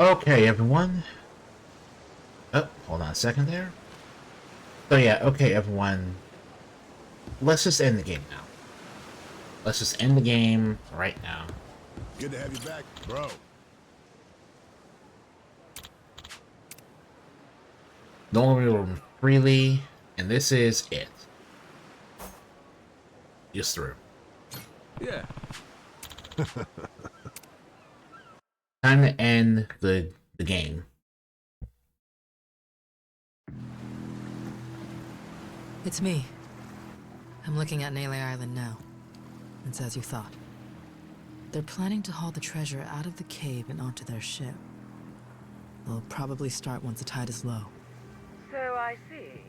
Okay, everyone. Oh, hold on a second there. So yeah, okay, everyone. Let's just end the game now. Let's just end the game right now. Good to have you back, bro. No one will roam freely, and this is it. Just through. Yeah. Time to end the game. It's me. I'm looking at Nele Island now. It's as you thought. They're planning to haul the treasure out of the cave and onto their ship. They'll probably start once the tide is low. So I see.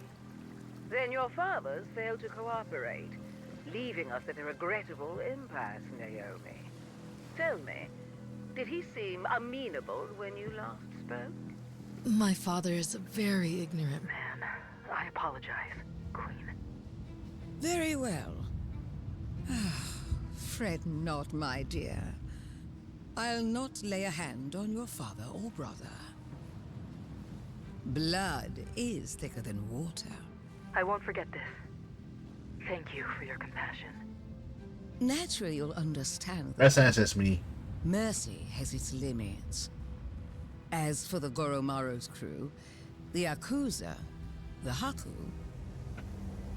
Then your fathers failed to cooperate, leaving us at a regrettable impasse, Naomi. Tell me, did he seem amenable when you last spoke? My father is a very ignorant Man, I apologize, Queen. Very well. Fret not, my dear. I'll not lay a hand on your father or brother. Blood is thicker than water. I won't forget this. Thank you for your compassion. Naturally, you'll understand That's that just me. mercy has its limits. As for the Goromaru's crew, the Yakuza, the Haku,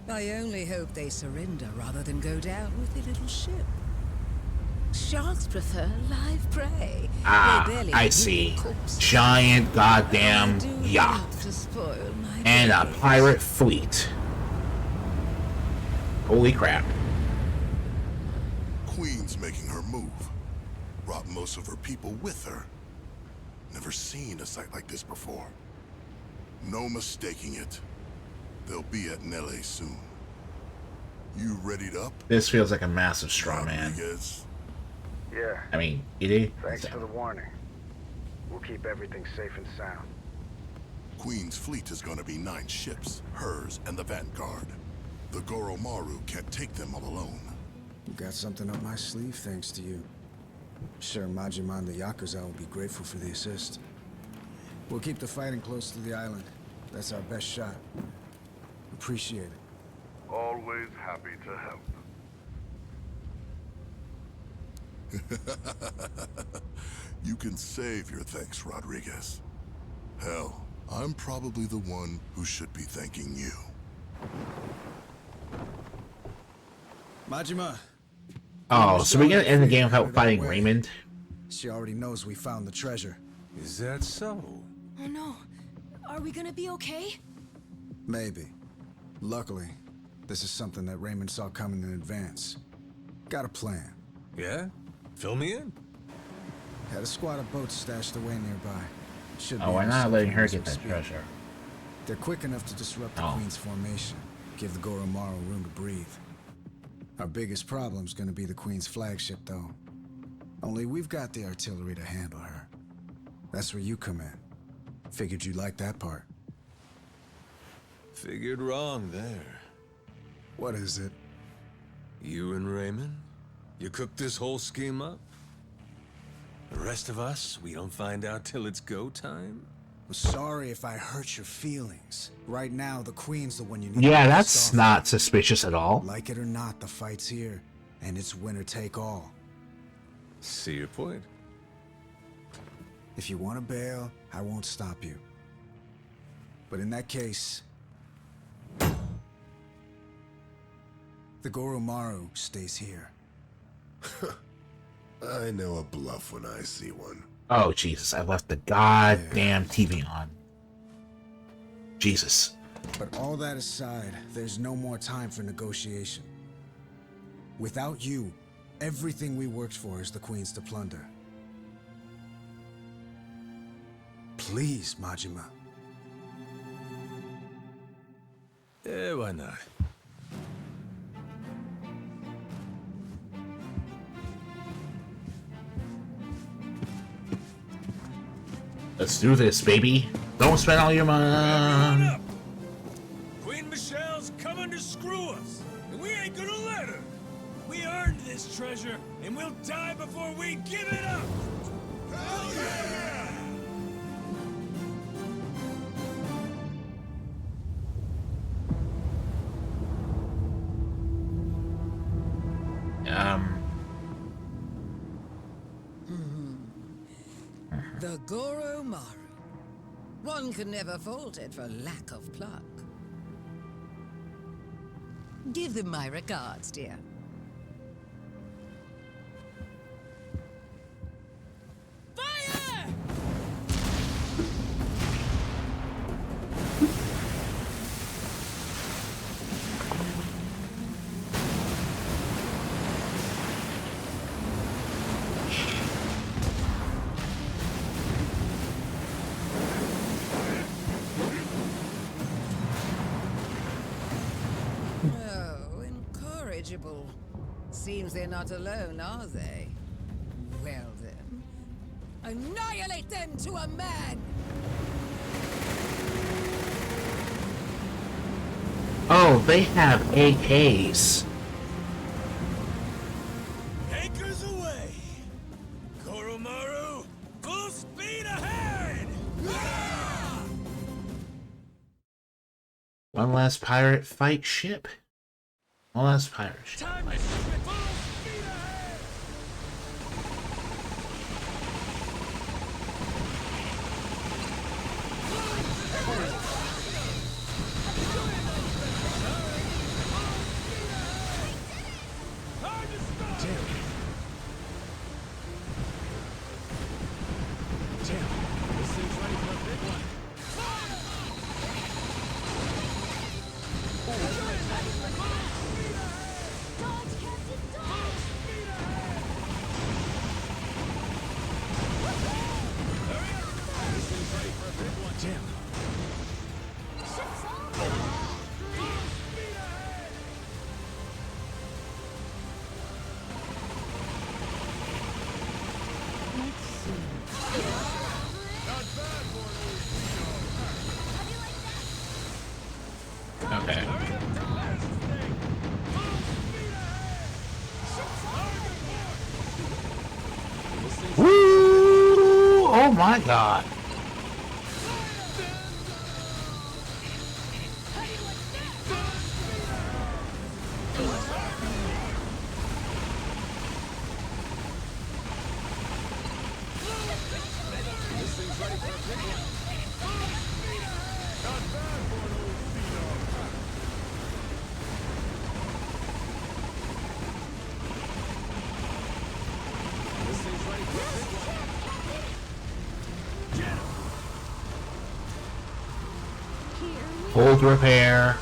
I only hope they surrender rather than go down with their little ship. Sharks prefer live prey. Ah, They barely I eat see. corpses. Giant goddamn I do yacht. love to spoil my And a days. pirate fleet. Holy crap. Queen's making her move. Brought most of her people with her. Never seen a sight like this before. No mistaking it. They'll be at Nele soon. You readied up? This feels like a massive straw man. Rodriguez? Yeah, I mean, it thanks for the warning. We'll keep everything safe and sound. Queen's fleet is gonna be 9 ships, hers and the Vanguard. The Goromaru can't take them all alone. You got something up my sleeve thanks to you. Sure, Majima and the Yakuza will be grateful for the assist. We'll keep the fighting close to the island. That's our best shot. Appreciate it. Always happy to help. You can save your thanks, Rodriguez. Hell, I'm probably the one who should be thanking you. Majima! Oh, so we're gonna end the game without fighting Raymond? She already knows we found the treasure. Is that so? Oh no. Are we gonna be okay? Maybe. Luckily, this is something that Raymond saw coming in advance. Got a plan. Yeah? Fill me in. Had a squad of boats stashed away nearby. Should be Oh, we're on not letting her as get we that speak. treasure. They're quick enough to disrupt the Oh. Queen's formation, give the Goromaru room to breathe. Our biggest problem's gonna be the Queen's flagship, though. Only we've got the artillery to handle her. That's where you come in. Figured you'd like that part. Figured wrong there. What is it? You and Raymond? You cooked this whole scheme up? The rest of us, we don't find out till it's go time? I'm sorry if I hurt your feelings. Right now, the Queen's the one you need Yeah, to that's pissed off. not suspicious at all. Like it or not, the fight's here, and it's winner take all. See your point. If you want to bail, I won't stop you. But in that case, the Goromaru stays here. I know a bluff when I see one. Oh, Jesus, I left the goddamn TV on. Jesus. But all that aside, there's no more time for negotiation. Without you, everything we worked for is the Queen's to plunder. Please, Majima. Yeah, why not? Let's do this, baby. Don't spend all your money. Up. Queen Michelle's coming to screw us, and we ain't gonna let her. We earned this treasure, and we'll die before we give it up. Hell yeah! The Goromaru. One can never fault it for lack of pluck. Give them my regards, dear. Fire! Oh, incorrigible. Seems they're not alone, are they? Well then, annihilate them to a man! Oh, they have AKs. Anchors away! Goromaru, full speed ahead! One last pirate fight ship. One last pirate ship. Time to ship it full speed ahead! Hard to stop! Jim, this thing's ready for a big one. This thing's ready for a big one. Jim. Okay. Woo! Oh my god. This thing's ready for a big one. Not bad for an old speedo. This thing's ready for a big one. Get him! Hold repair.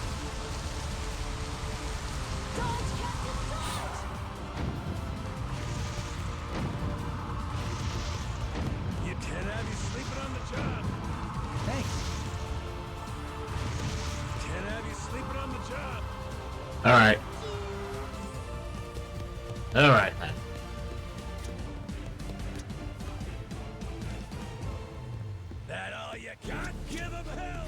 You can't have you sleeping on the job. Thanks. Can't have you sleeping on the job. Alright. Alright then. That all you got? Give him hell!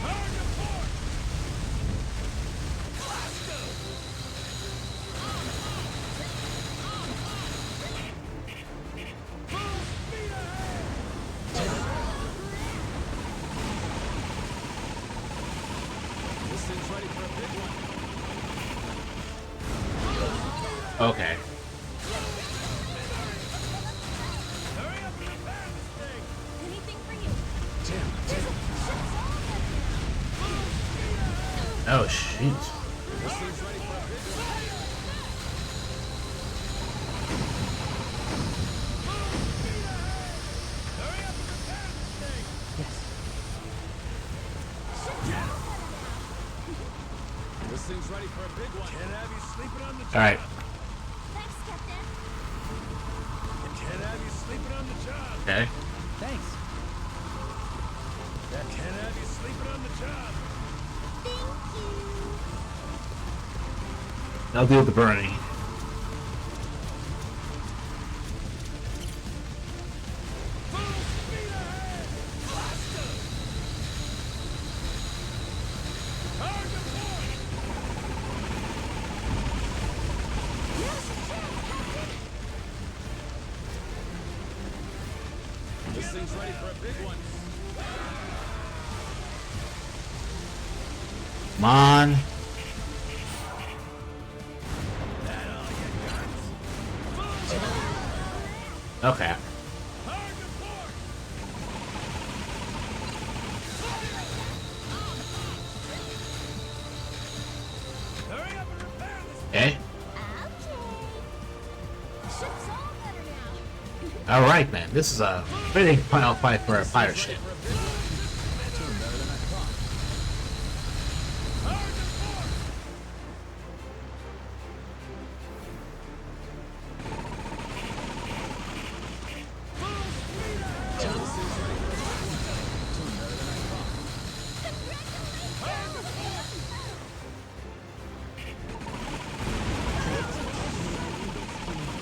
Hard to port! Full speed ahead! This thing's ready for a big one. Okay. Hurry up and repair this thing! Anything for you? Jim, Oh shoot. this thing's ready for a big one. Hurry up and repair this thing! This thing's ready for a big one. Can't have you sleeping on the job. Alright. Thanks, Captain. Can't have you sleeping on the job. Okay. Thanks. Can't have you sleeping on the job. Thank you. I'll deal with the burning. Full speed ahead! Hard to port! This thing's ready for a big one. Come on. That all you Okay. Okay. Ship's all better now. All right, man. This is a fitting final fight for a pirate ship.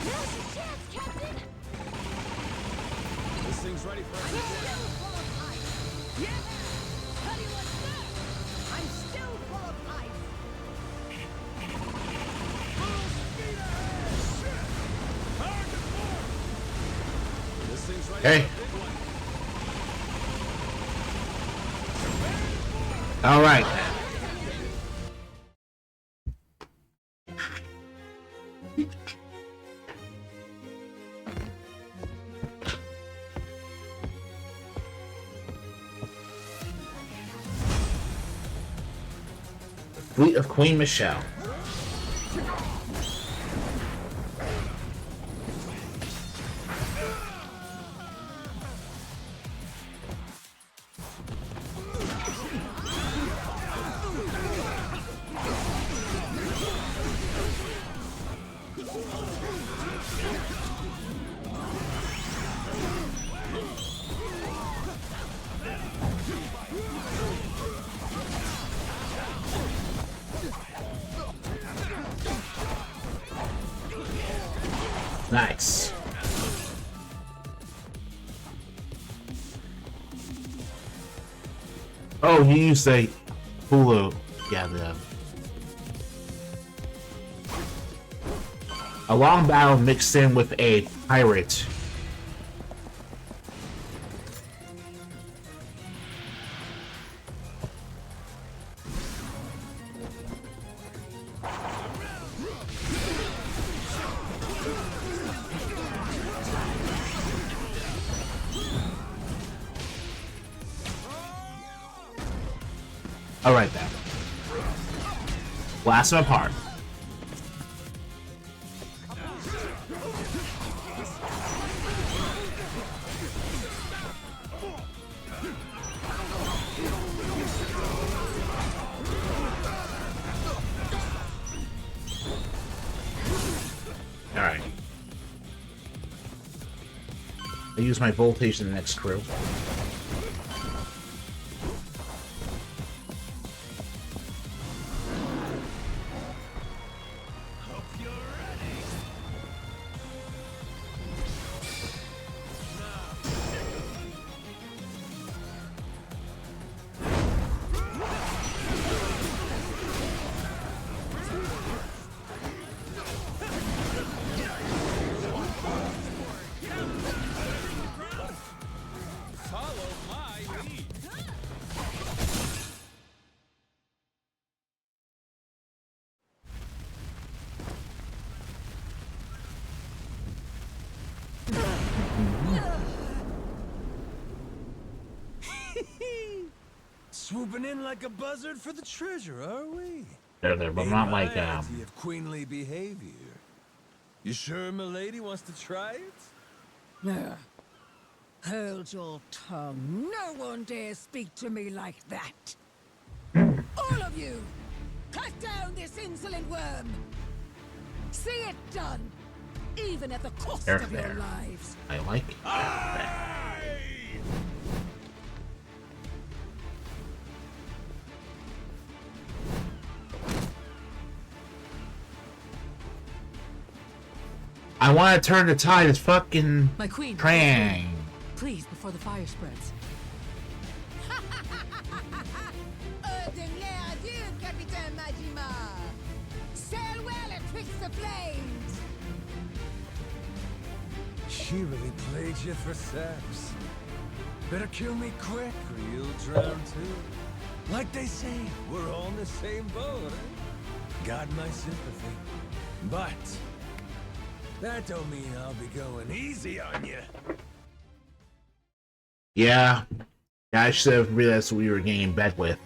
Now's your chance, Captain. This thing's ready for I'm still full of ice. Yeah. Tell you what, sir. I'm still full of ice. This thing's ready Okay. for a big one. All right, man. The fleet of Queen Michelle. Nice. Oh, you used a hula. Yeah, a long battle mixed in with a pirate. Alright then. Blast them apart. Alright. I use my voltage in the next crew. Follow my lead. Swooping in like a buzzard for the treasure, are we? There, but Ain't not my like, idea of queenly behavior. You sure milady wants to try it? Ugh. Hold your tongue. No one dare speak to me like that. All of you, cut down this insolent worm. See it done, even at the cost There, of your there. lives. I like it. I want to turn the tide. It's fucking My queen. Trang. Please, before the fire spreads. Dernier adieu, Capitaine Majima. Sail well atwixt the flames. She really played you for sex. Better kill me quick or you'll drown too. Like they say, we're all in the same boat, eh? Got my sympathy. But That don't mean I'll be going easy on you. Yeah. Yeah, I should have realized what we were getting in bed with.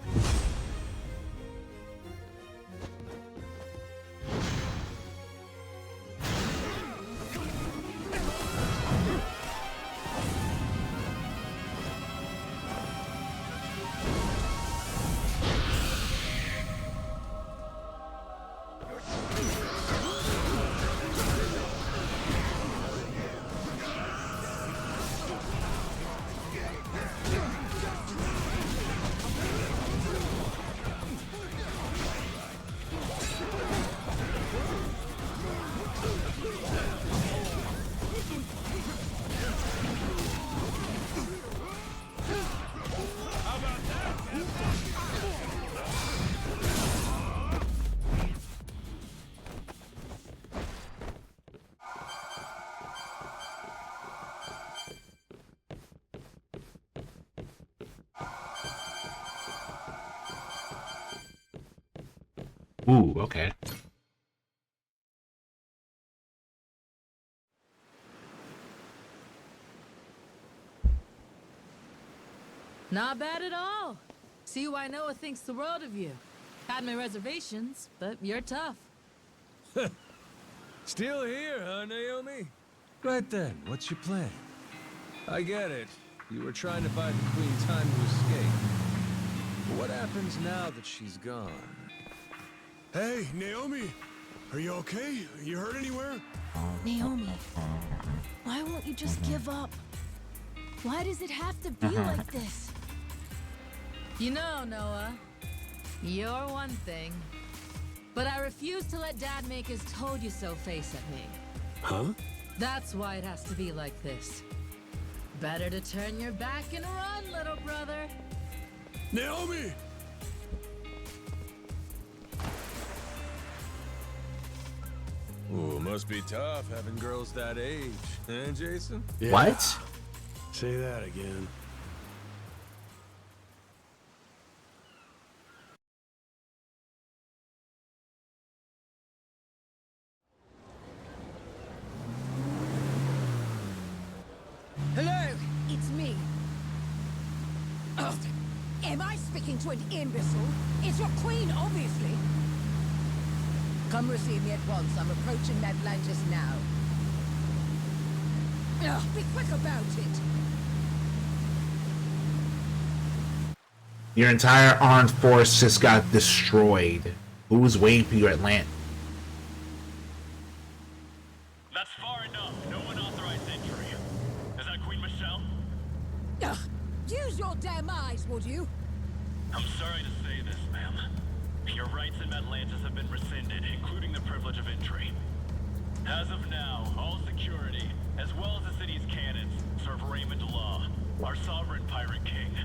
Ooh, okay. Not bad at all. See why Noah thinks the world of you. Had my reservations, but you're tough. Still here, huh, Naomi? Right then, what's your plan? I get it. You were trying to buy the Queen time to escape. But what happens now that she's gone? Hey, Naomi! Are you okay? You hurt anywhere? Naomi, why won't you just give up? Why does it have to be like this? You know, Noah, you're one thing. But I refuse to let Dad make his told-you-so face at me. Huh? That's why it has to be like this. Better to turn your back and run, little brother. Naomi! Ooh, must be tough having girls that age, eh, Jason? Yeah. What? Say that again. Hello, it's me. Ugh. Am I speaking to an imbecile? It's your queen, obviously. Come receive me at once. I'm approaching Atlantis now. Ugh, be quick about it. Your entire armed force just got destroyed. Who's waiting for you at Atlantis? That's far enough. No unauthorized entry. Is that Queen Michelle? Ugh. Use your damn eyes, would you? I'm sorry to say this, ma'am. Your rights in Atlantis have been rescinded, including the privilege of entry. As of now, all security, as well as the city's cannons, serve Raymond Law, our sovereign pirate king.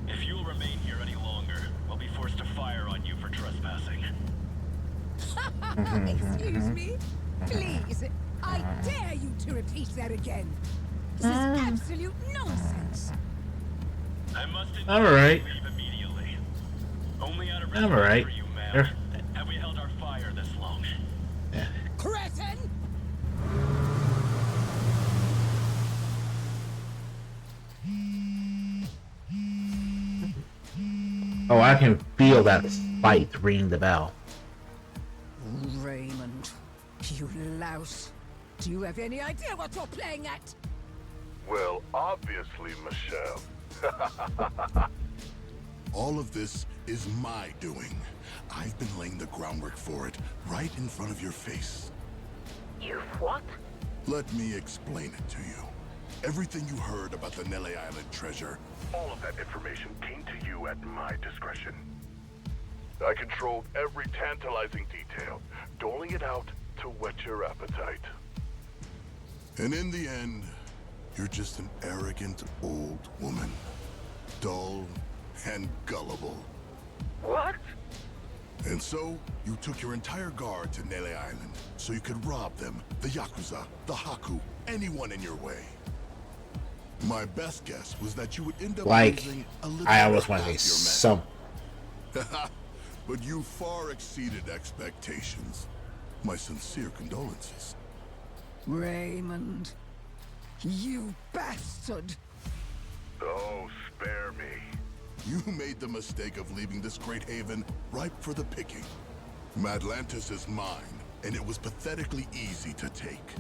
If you'll remain here any longer, we'll be forced to fire on you for trespassing. Excuse me? Please, I dare you to repeat that again. This is absolute nonsense. I must All right. leave immediately. Only out of I'm respect alright. for you, ma'am, Sure. have we held our fire this long. Cretin! Oh, I can feel that fight ringing the bell. Raymond, you louse. Do you have any idea what you're playing at? Well, obviously, Michelle. All of this is my doing. I've been laying the groundwork for it, right in front of your face. You what? Let me explain it to you. Everything you heard about the Nele Island treasure, all of that information came to you at my discretion. I controlled every tantalizing detail, doling it out to whet your appetite. And in the end, you're just an arrogant old woman. Dull and gullible. What? And so, you took your entire guard to Nele Island, so you could rob them, the Yakuza, the Haku, anyone in your way. My best guess was that you would end up Like, losing a little I almost over want to half say your men. some. But you far exceeded expectations. My sincere condolences. Raymond, you bastard! Oh, spare me. You made the mistake of leaving this great haven ripe for the picking. Madlantis is mine, and it was pathetically easy to take.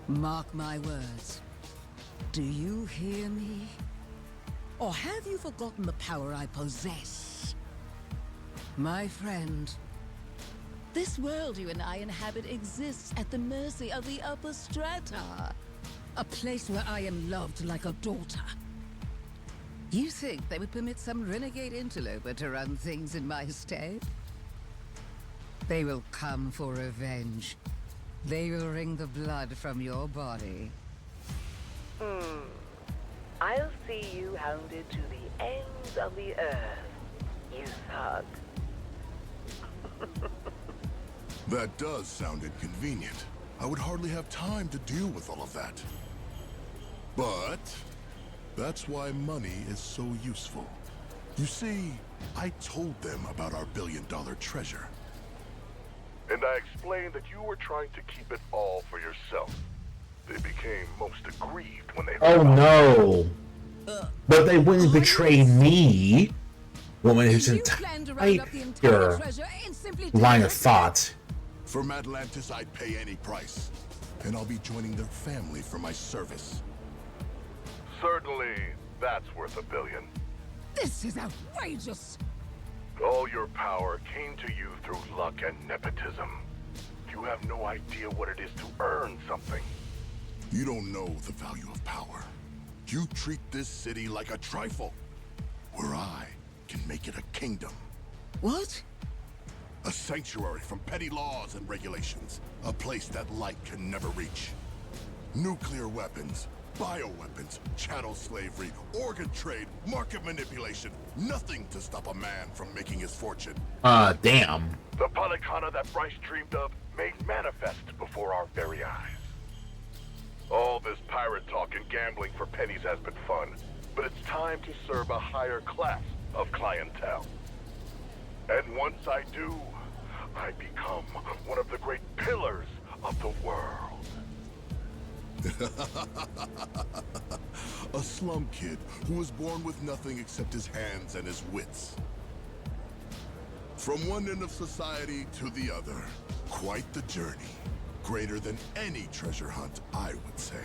Mark my words. Do you hear me? Or have you forgotten the power I possess? My friend, this world you and I inhabit exists at the mercy of the upper strata. A place where I am loved like a daughter. You think they would permit some renegade interloper to run things in my stead? They will come for revenge. They will wring the blood from your body. I'll see you hounded to the ends of the earth, you thug. That does sound inconvenient. I would hardly have time to deal with all of that. But that's why money is so useful. You see, I told them about our billion-dollar treasure. And I explained that you were trying to keep it all for yourself. They became most aggrieved when they Oh no! But they wouldn't betray me, woman whose entire line of thought. For Madlantis, I'd pay any price. And I'll be joining their family for my service. Certainly, that's worth $1 billion. This is outrageous! All your power came to you through luck and nepotism. You have no idea what it is to earn something. You don't know the value of power. You treat this city like a trifle, where I can make it a kingdom. What? A sanctuary from petty laws and regulations. A place that light can never reach. Nuclear weapons, bioweapons, chattel slavery, organ trade, market manipulation. Nothing to stop a man from making his fortune. Damn. The Polycana that Bryce dreamed of made manifest before our very eyes. All this pirate talk and gambling for pennies has been fun, but it's time to serve a higher class of clientele. And once I do, I become one of the great pillars of the world. A slum kid who was born with nothing except his hands and his wits. From one end of society to the other, quite the journey. Greater than any treasure hunt, I would say.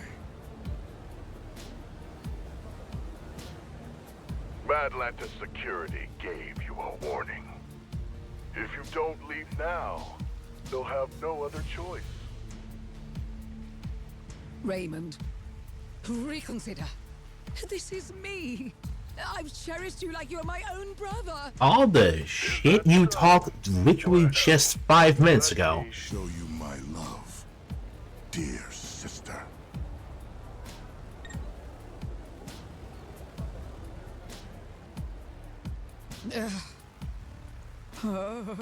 Madlantis security gave you a warning. If you don't leave now, they'll have no other choice. Raymond, reconsider. This is me. I've cherished you like you're my own brother. All the shit you talked literally just 5 minutes ago. Let me show you my love, dear sister. Huh.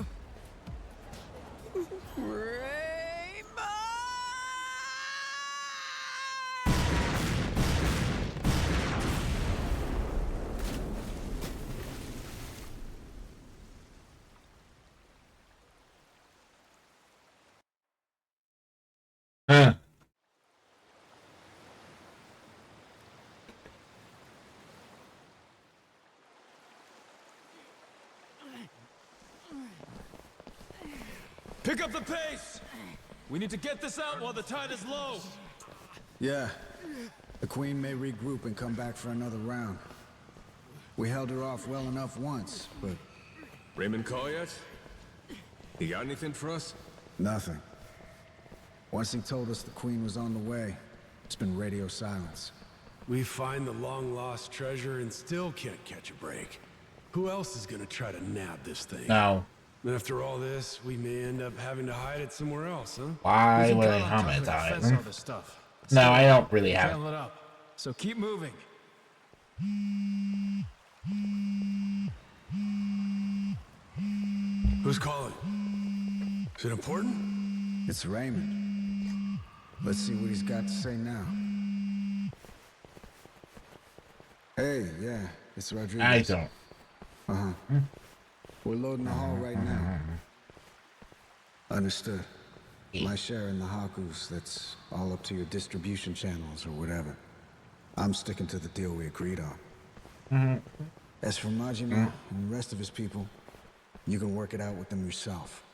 Pick up the pace! We need to get this out while the tide is low! Yeah. The Queen may regroup and come back for another round. We held her off well enough once, but... Raymond call yet? He got anything for us? nothing. Once he told us the Queen was on the way, it's been radio silence. We find the long-lost treasure and still can't catch a break. Who else is gonna try to nab this thing? No. And after all this, we may end up having to hide it somewhere else, huh? Why would I comment on it? No, I don't really have. It up. So keep moving. Who's calling? Is it important? It's Raymond. Let's see what he's got to say now. Hey, yeah, it's Rodriguez. I don't. Uh-huh. We're loading the hall right now. Understood. My share in the Hakus, that's all up to your distribution channels or whatever. I'm sticking to the deal we agreed on. As for Majima and the rest of his people, you can work it out with them yourself.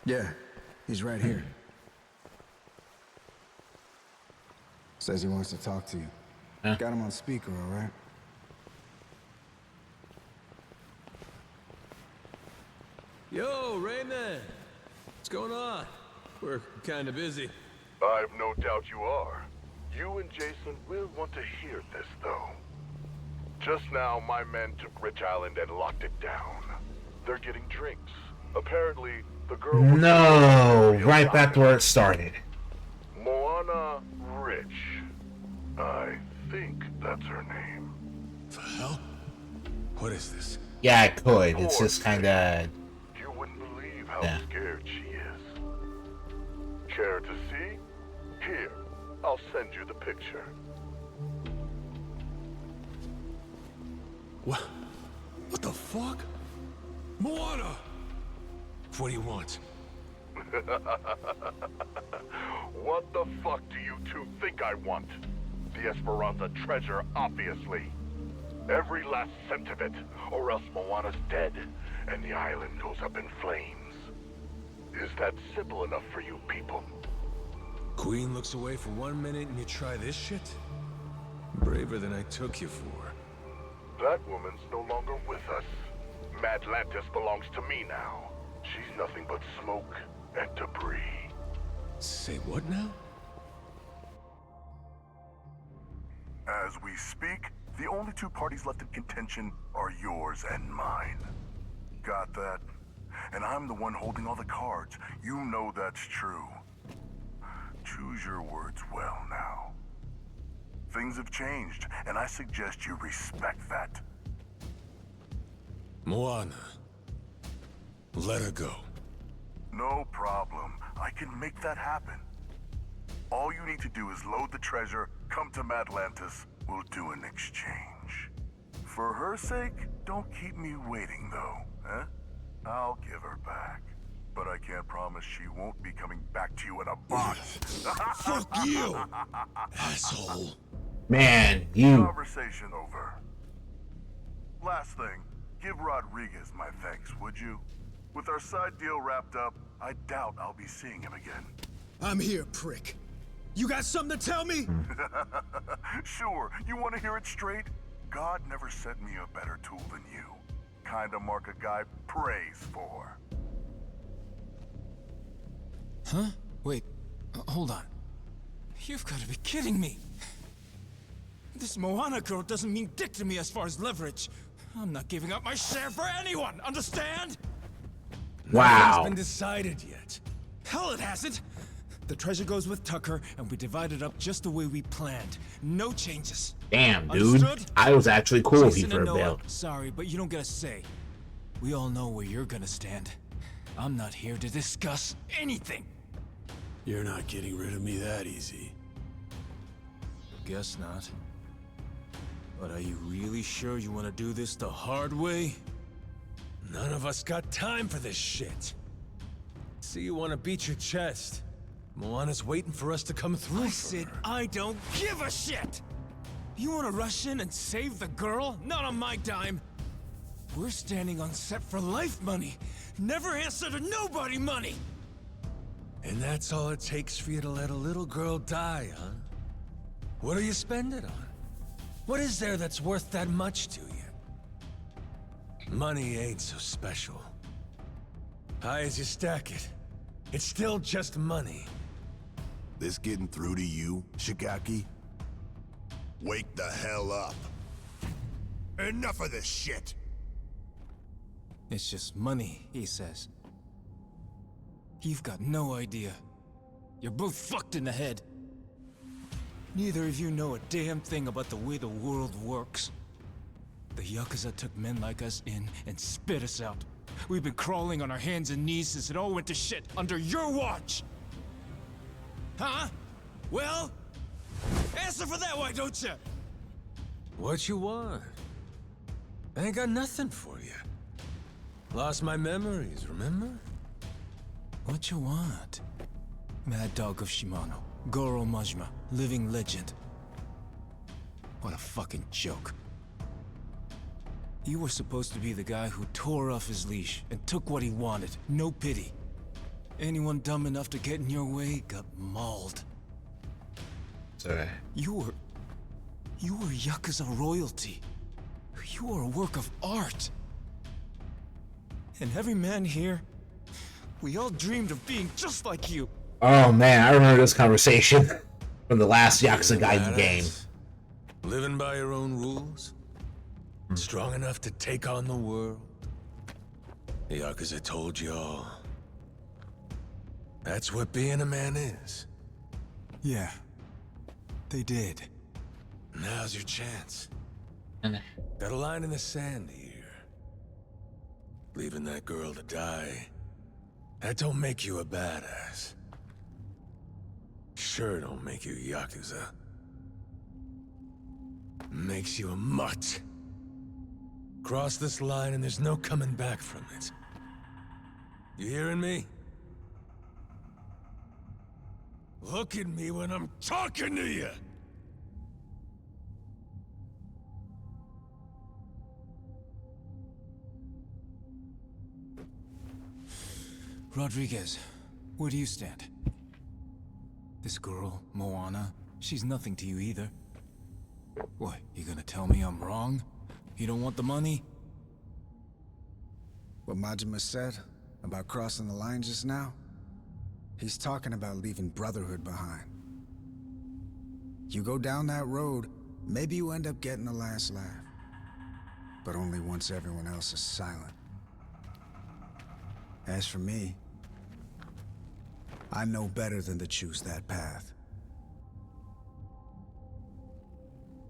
Yeah, he's right here. Says he wants to talk to you. Got him on speaker, all right? Yo, Rayman! What's going on? We're kind of busy. I've no doubt you are. You and Jason will want to hear this, though. Just now, my men took Rich Island and locked it down. They're getting drinks. Apparently, the girl... No! Right back to where it started. Moana Rich. I think that's her name. The hell? What is this? Yeah, I could. It's just kind of... You wouldn't believe how scared she is. Care to see? Here, I'll send you the picture. What? What the fuck? Moana! What do you want? What the fuck do you two think I want? The Esperanza treasure, obviously. Every last cent of it, or else Moana's dead, and the island goes up in flames. Is that simple enough for you people? Queen looks away for 1 minute and you try this shit? Braver than I took you for. That woman's no longer with us. Madlantis belongs to me now. She's nothing but smoke and debris. Say what now? As we speak, the only two parties left in contention are yours and mine. Got that? And I'm the one holding all the cards. You know that's true. Choose your words well now. Things have changed, and I suggest you respect that. Moana. Let her go. No problem. I can make that happen. All you need to do is load the treasure, come to Madlantis, we'll do an exchange. For her sake, don't keep me waiting though, eh? I'll give her back. But I can't promise she won't be coming back to you in a box. Fuck you, asshole. Man, you... Conversation over. Last thing, give Rodriguez my thanks, would you? With our side deal wrapped up, I doubt I'll be seeing him again. I'm here, prick. You got something to tell me? Sure, you want to hear it straight? God never sent me a better tool than you. Kinda mark a guy prays for. Huh? Wait, hold on. You've got to be kidding me. This Moana girl doesn't mean dick to me as far as leverage. I'm not giving up my share for anyone, understand? Wow. Nothing's been decided yet. Hell, it hasn't. The treasure goes with Tucker, and we divide it up just the way we planned. No changes. Damn, dude. Understood? I was actually cool with you Jason for a and Noah, bit. sorry, but you don't get a say. We all know where you're gonna stand. I'm not here to discuss anything. You're not getting rid of me that easy. Guess not. But are you really sure you want to do this the hard way? None of us got time for this shit. See, you want to beat your chest. Moana's waiting for us to come through. I said I don't give a shit! You want to rush in and save the girl? Not on my dime. We're standing on set for life money. Never answer to nobody money! And that's all it takes for you to let a little girl die, huh? What do you spend it on? What is there that's worth that much to you? Money ain't so special. High as you stack it, it's still just money. This getting through to you, Shigaki? Wake the hell up. Enough of this shit! It's just money, he says. You've got no idea. You're both fucked in the head. Neither of you know a damn thing about the way the world works. The Yakuza took men like us in and spit us out. We've been crawling on our hands and knees since it all went to shit under your watch! Huh? Well? Answer for that, why don't you? What you want? I ain't got nothing for you. Lost my memories, remember? What you want? Mad Dog of Shimano. Goro Majima. Living legend. What a fucking joke. You were supposed to be the guy who tore off his leash and took what he wanted. No pity. Anyone dumb enough to get in your way got mauled. Sorry. You were Yakuza royalty. You were a work of art. And every man here, we all dreamed of being just like you. Oh man, I remember this conversation from the last Yakuza Gaiden game. Living by your own rules? Strong enough to take on the world? The Yakuza told you all. That's what being a man is. Yeah, they did. Now's your chance. And Got a line in the sand here. Leaving that girl to die, that don't make you a badass. Sure don't make you Yakuza. Makes you a mutt. Cross this line and there's no coming back from it. You hearing me? Look at me when I'm talking to you! Rodriguez, where do you stand? This girl, Moana, she's nothing to you either. What, you gonna tell me I'm wrong? You don't want the money? What Majima said about crossing the line just now? He's talking about leaving Brotherhood behind. You go down that road, maybe you end up getting the last laugh. But only once everyone else is silent. As for me, I know better than to choose that path.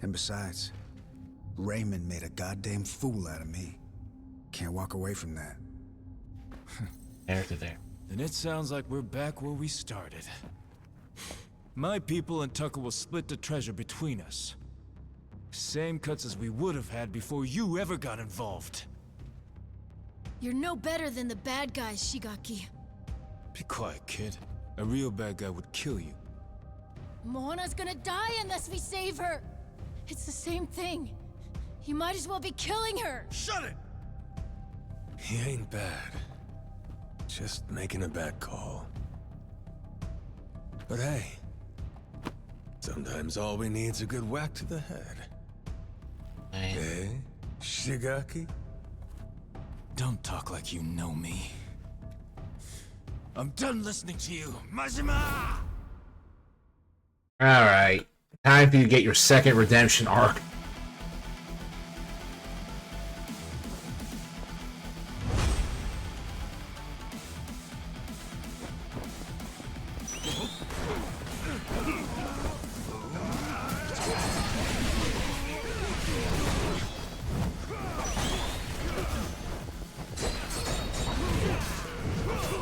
And besides, Raymond made a goddamn fool out of me. Can't walk away from that. character there. Then it sounds like we're back where we started. My people and Tucker will split the treasure between us. Same cuts as we would have had before you ever got involved. You're no better than the bad guys, Shigaki. Be quiet, kid. A real bad guy would kill you. Moana's gonna die unless we save her! It's the same thing. You might as well be killing her! Shut it! He ain't bad. Just making a bad call. But hey, sometimes all we need's a good whack to the head. Man. Eh, Shigaki? Don't talk like you know me. I'm done listening to you, Majima! Alright. Time for you to get your second redemption arc.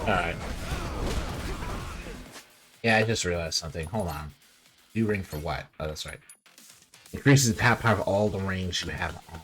Alright. Yeah, I just realized something. Hold on. New ring for what? Oh, that's right. Increases the power of all the rings you have on.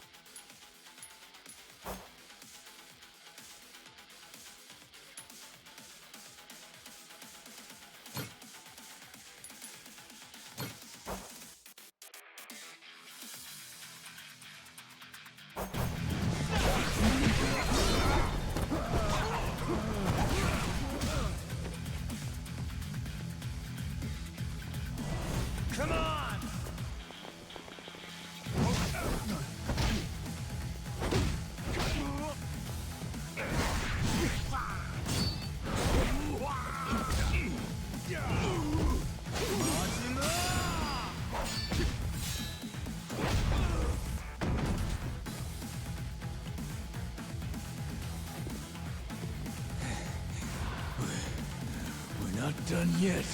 Come on! We're not done yet.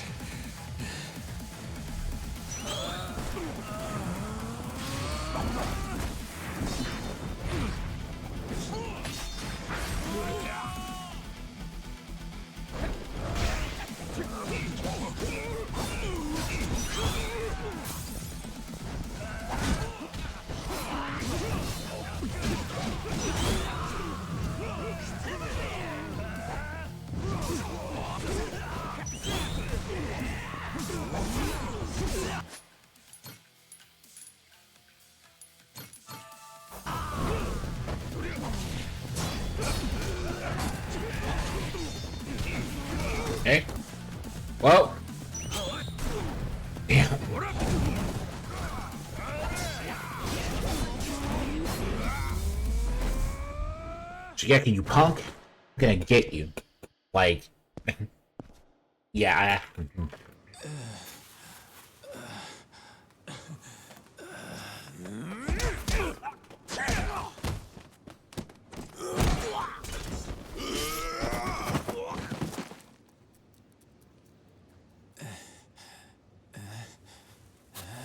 Okay. Well. Damn. Shigeki, you punk. I'm gonna get you. Like. Yeah,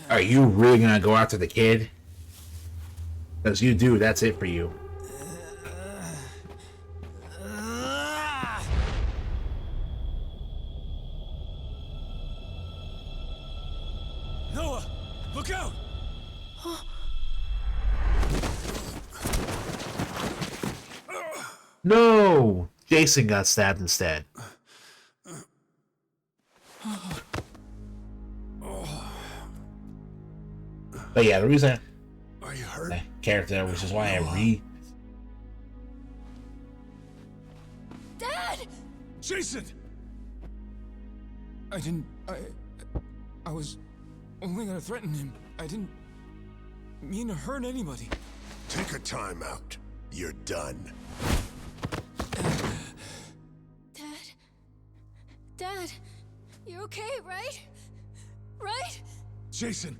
Are you really gonna go after the kid? Because you do, that's it for you. Noah, look out! No! Jason got stabbed instead. But yeah, the reason Are you hurt? the character, which is why I read. Dad! Jason! I was only gonna threaten him. I didn't mean to hurt anybody. Take a time out. You're done. Dad, you're okay, right? Right? Jason!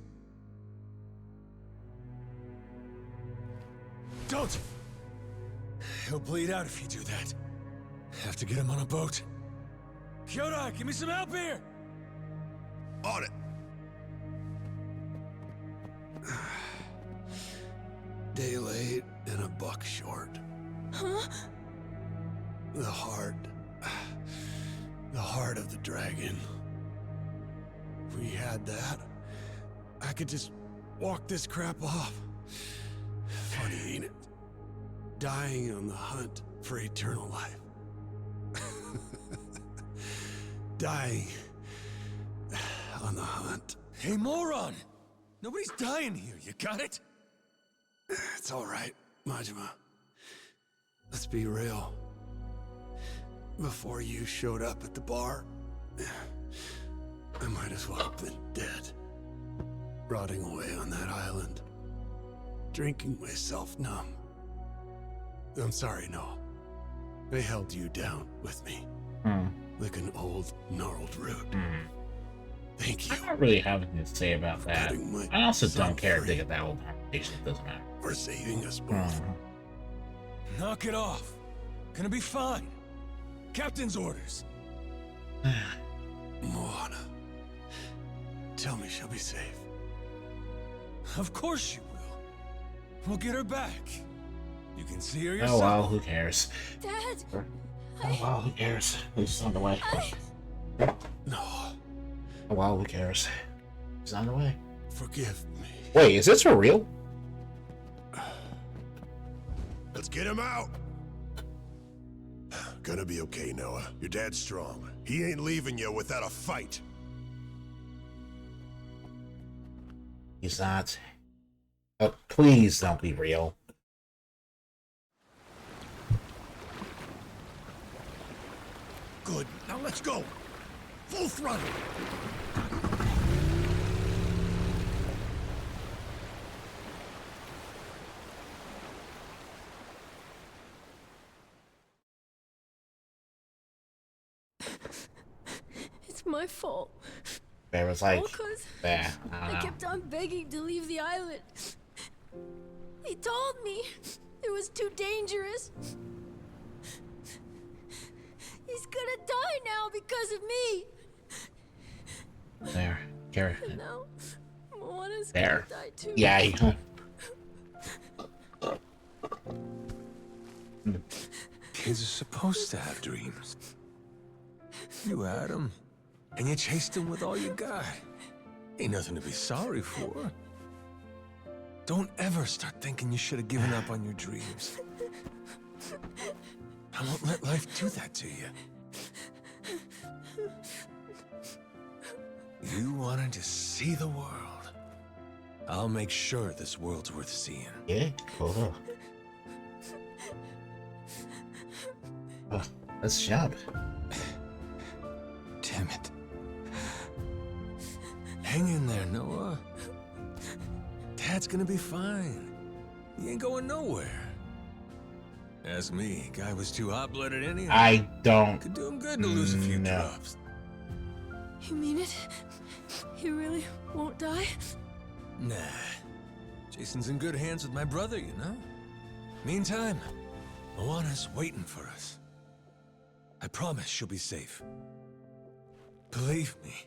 Don't! He'll bleed out if you do that. Have to get him on a boat. Kyoda, give me some help here! On it. Day late and a buck short. Huh? The heart of the dragon. If we had that, I could just walk this crap off. Funny, ain't it? Dying on the hunt for eternal life. Dying on the hunt. Hey, moron! Nobody's dying here, you got it? It's all right, Majima. Let's be real. Before you showed up at the bar, I might as well have been dead. Rotting away on that island. Drinking myself numb. I'm sorry, Noah. I held you down with me. Like an old, gnarled root. Thank you. I don't really have anything to say about that. I also don't care if they get that whole conversation. It doesn't matter. For saving us both. Knock it off. Gonna be fine. Captain's orders. Moana. Tell me she'll be safe. Of course she will. We'll get her back. You can see her Oh yourself. well, who cares? Dad! Oh well, who cares? He's on the way. No. Oh well, who cares? He's on the way. Forgive me. Wait, is this for real? Let's get him out. Gonna be okay, Noah. Your dad's strong. He ain't leaving you without a fight. He's not. Oh, please don't be real. Good. Now let's go. Full throttle. It's my fault. Bear was like, All 'cause I don't I know. kept on begging to leave the island. He told me it was too dangerous. He's gonna die now because of me. There, Kara. And now, Moana's There. gonna die too. Yeah, Kids are supposed to have dreams. You had them, and you chased them with all you got. Ain't nothing to be sorry for. Don't ever start thinking you should have given up on your dreams. I won't let life do that to you. You wanted to see the world. I'll make sure this world's worth seeing. Yeah, cool. Oh, let's jump. Damn it. Hang in there, Noah. Dad's gonna be fine. He ain't going nowhere. Ask me, guy was too hot-blooded anyhow. I don't Could do him good to lose a few know. drops. You mean it? He really won't die? Nah. Jason's in good hands with my brother, you know? Meantime, Moana's waiting for us. I promise she'll be safe. Believe me.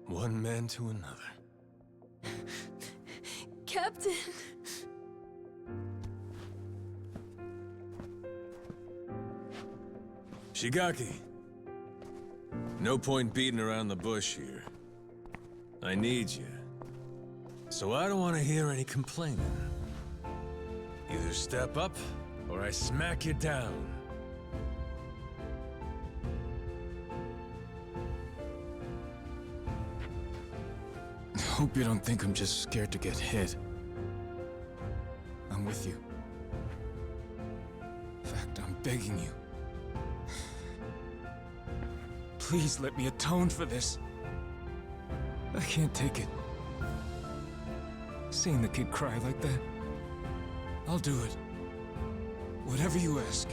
One man to another. Captain! Shigaki. No point beating around the bush here. I need you. So I don't want to hear any complaining. Either step up, or I smack you down. Hope you don't think I'm just scared to get hit. I'm with you. In fact, I'm begging you. Please let me atone for this. I can't take it. Seeing the kid cry like that. I'll do it. Whatever you ask.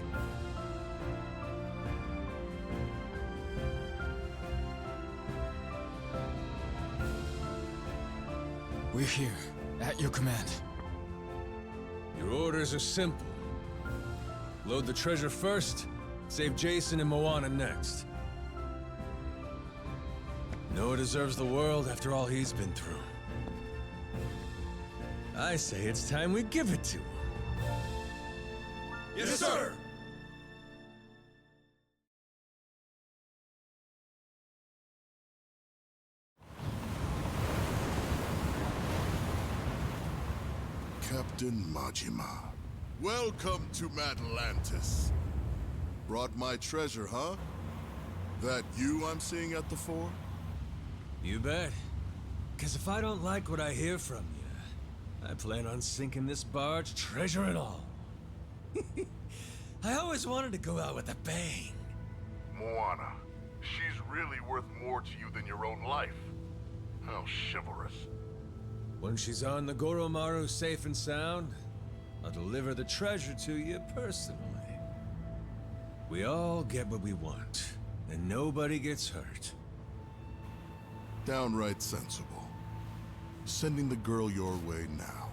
We're here, at your command. Your orders are simple. Load the treasure first, save Jason and Moana next. Noah deserves the world after all he's been through. I say it's time we give it to him. Yes, sir! Captain Majima. Welcome to Atlantis. Brought my treasure, huh? That you I'm seeing at the fore? You bet. Because if I don't like what I hear from you, I plan on sinking this barge, treasure and all. I always wanted to go out with a bang. Moana. She's really worth more to you than your own life. How chivalrous. When she's on the Goromaru safe and sound, I'll deliver the treasure to you personally. We all get what we want, and nobody gets hurt. Downright sensible. Sending the girl your way now.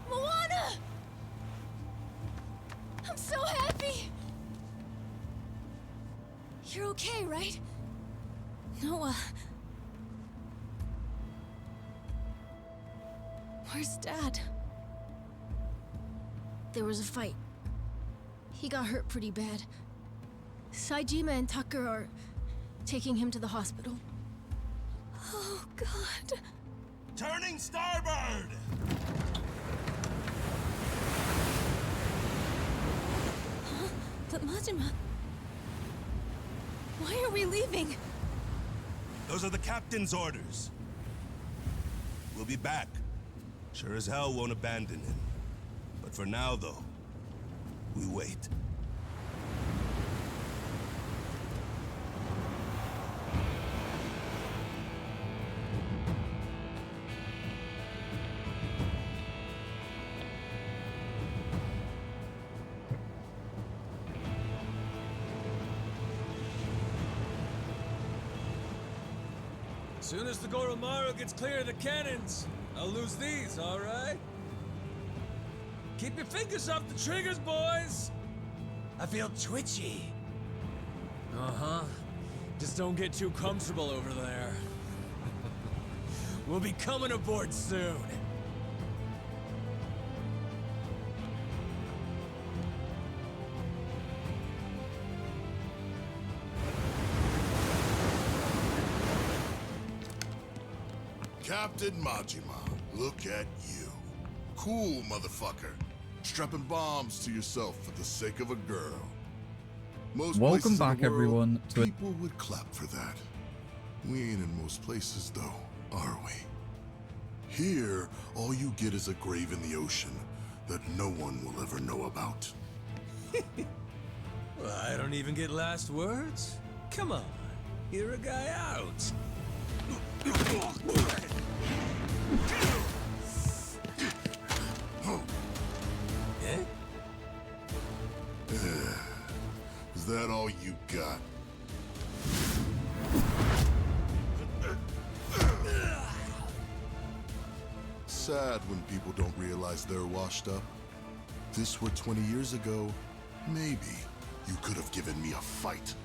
Moana! I'm so happy! You're okay, right? Noah. Where's Dad? There was a fight. He got hurt pretty bad. Saejima and Tucker are taking him to the hospital. Oh, God. Turning starboard! But Majima... Why are we leaving? Those are the captain's orders. We'll be back. Sure as hell won't abandon him. But for now, though, we wait. Soon as the Goromaru gets clear of the cannons, I'll lose these, all right? Keep your fingers off the triggers, boys! I feel twitchy. Uh-huh. Just don't get too comfortable over there. We'll be coming aboard soon. Captain Majima, look at you. Cool, motherfucker. Strapping bombs to yourself for the sake of a girl. Most Welcome places in back, the world, everyone, to people would clap for that. We ain't in most places, though, are we? Here, all you get is a grave in the ocean that no one will ever know about. Well, I don't even get last words. Come on, hear a guy out. Eh? Is that all you got? Sad when people don't realize they're washed up. If this were 20 years ago, maybe you could have given me a fight.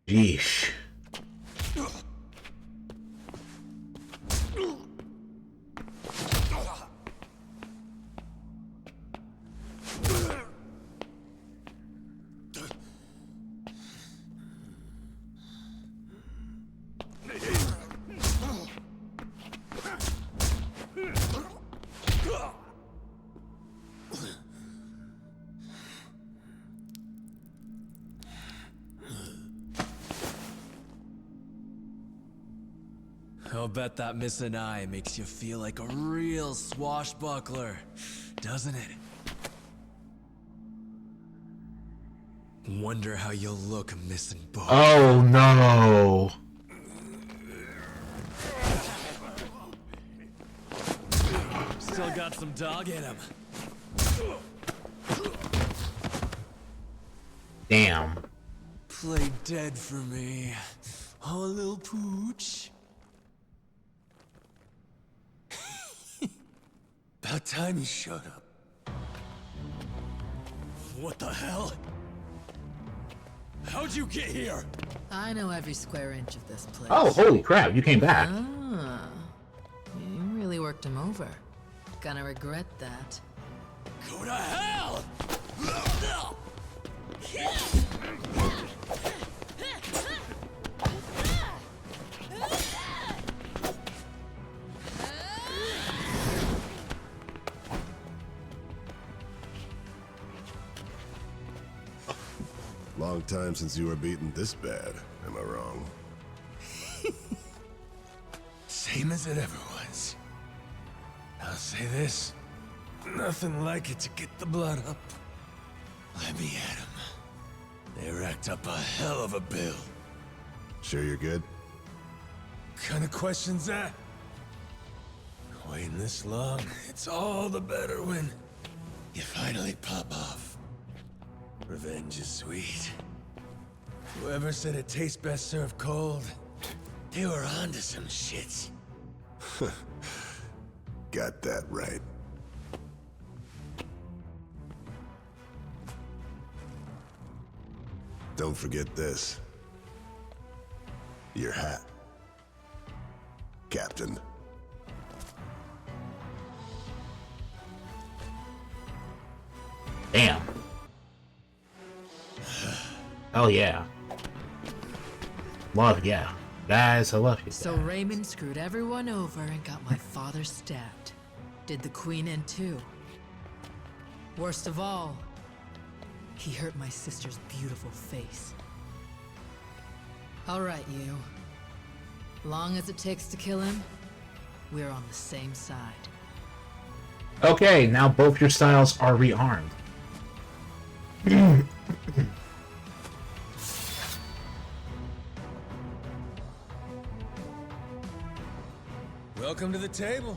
Yeesh. I'll bet that missing eye makes you feel like a real swashbuckler, doesn't it? Wonder how you'll look missing both. Oh no. Still got some dog in him. Damn. Play dead for me. Oh, little pooch. About time you showed up. What the hell? How'd you get here? I know every square inch of this place. Oh, holy crap, you came back. Ah, you really worked him over. Gonna regret that. Go to hell! Long time since you were beaten this bad, am I wrong? Same as it ever was. I'll say this. Nothing like it to get the blood up. Let me at 'em. They racked up a hell of a bill. Sure you're good? Kind of question's that? Waiting this long, it's all the better when you finally pop off. Revenge is sweet. Whoever said it tastes best served cold, they were onto some shit. Got that right. Don't forget this. Your hat. Captain. Damn. Oh yeah. Love, yeah. Guys, I love you. So guys. Raymond screwed everyone over and got my father stabbed. Did the Queen in too. Worst of all, he hurt my sister's beautiful face. All right, you. Long as it takes to kill him, we're on the same side. Okay, now both your styles are rearmed. Welcome to the table.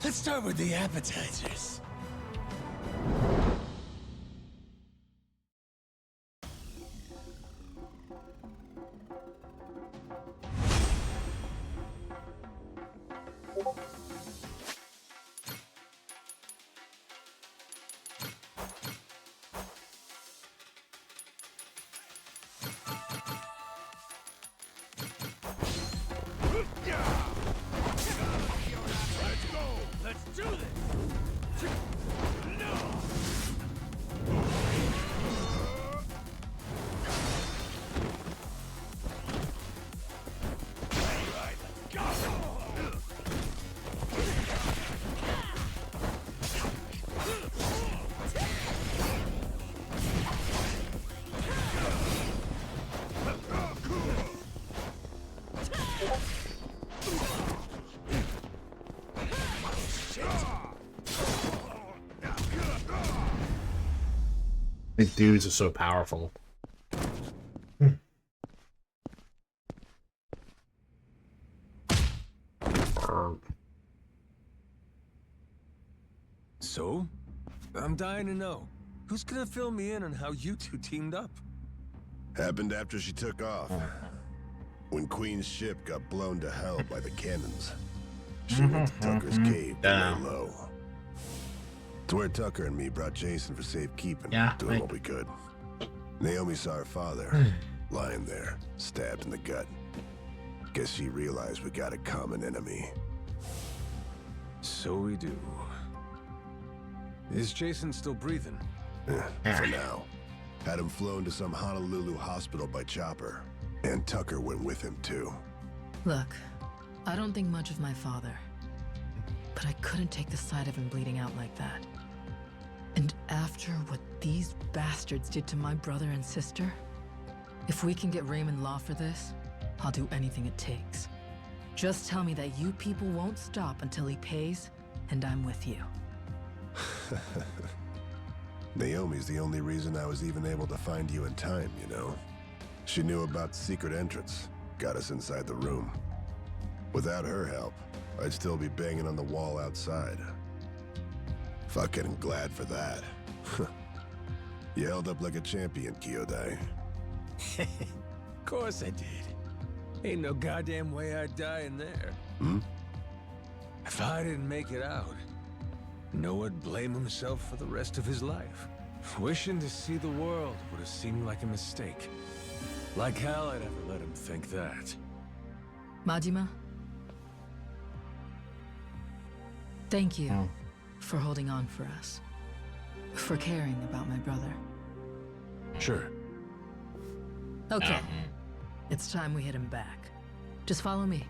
Let's start with the appetizers. These dudes are so powerful. So, I'm dying to know. Who's gonna fill me in on how you two teamed up? Happened after she took off. When Queen's ship got blown to hell by the cannons. She went to Tucker's cave to lay low. It's where Tucker and me brought Jason for safekeeping, doing what we could. Naomi saw her father, lying there, stabbed in the gut. Guess she realized we got a common enemy. So we do. Is Jason still breathing? For now. Had him flown to some Honolulu hospital by chopper. And Tucker went with him, too. Look, I don't think much of my father. But I couldn't take the sight of him bleeding out like that. And after what these bastards did to my brother and sister, if we can get Raymond Law for this, I'll do anything it takes. Just tell me that you people won't stop until he pays, and I'm with you. Naomi's the only reason I was even able to find you in time, you know? She knew about secret entrance, got us inside the room. Without her help, I'd still be banging on the wall outside. Fucking glad for that. You held up like a champion, Kyodai. Of course I did. Ain't no goddamn way I'd die in there. If I didn't make it out, Noah'd blame himself for the rest of his life. Wishing to see the world would have seemed like a mistake. Like hell I'd ever let him think that. Majima? Thank you for holding on for us. For caring about my brother. Sure. Okay. It's time we hit him back. Just follow me.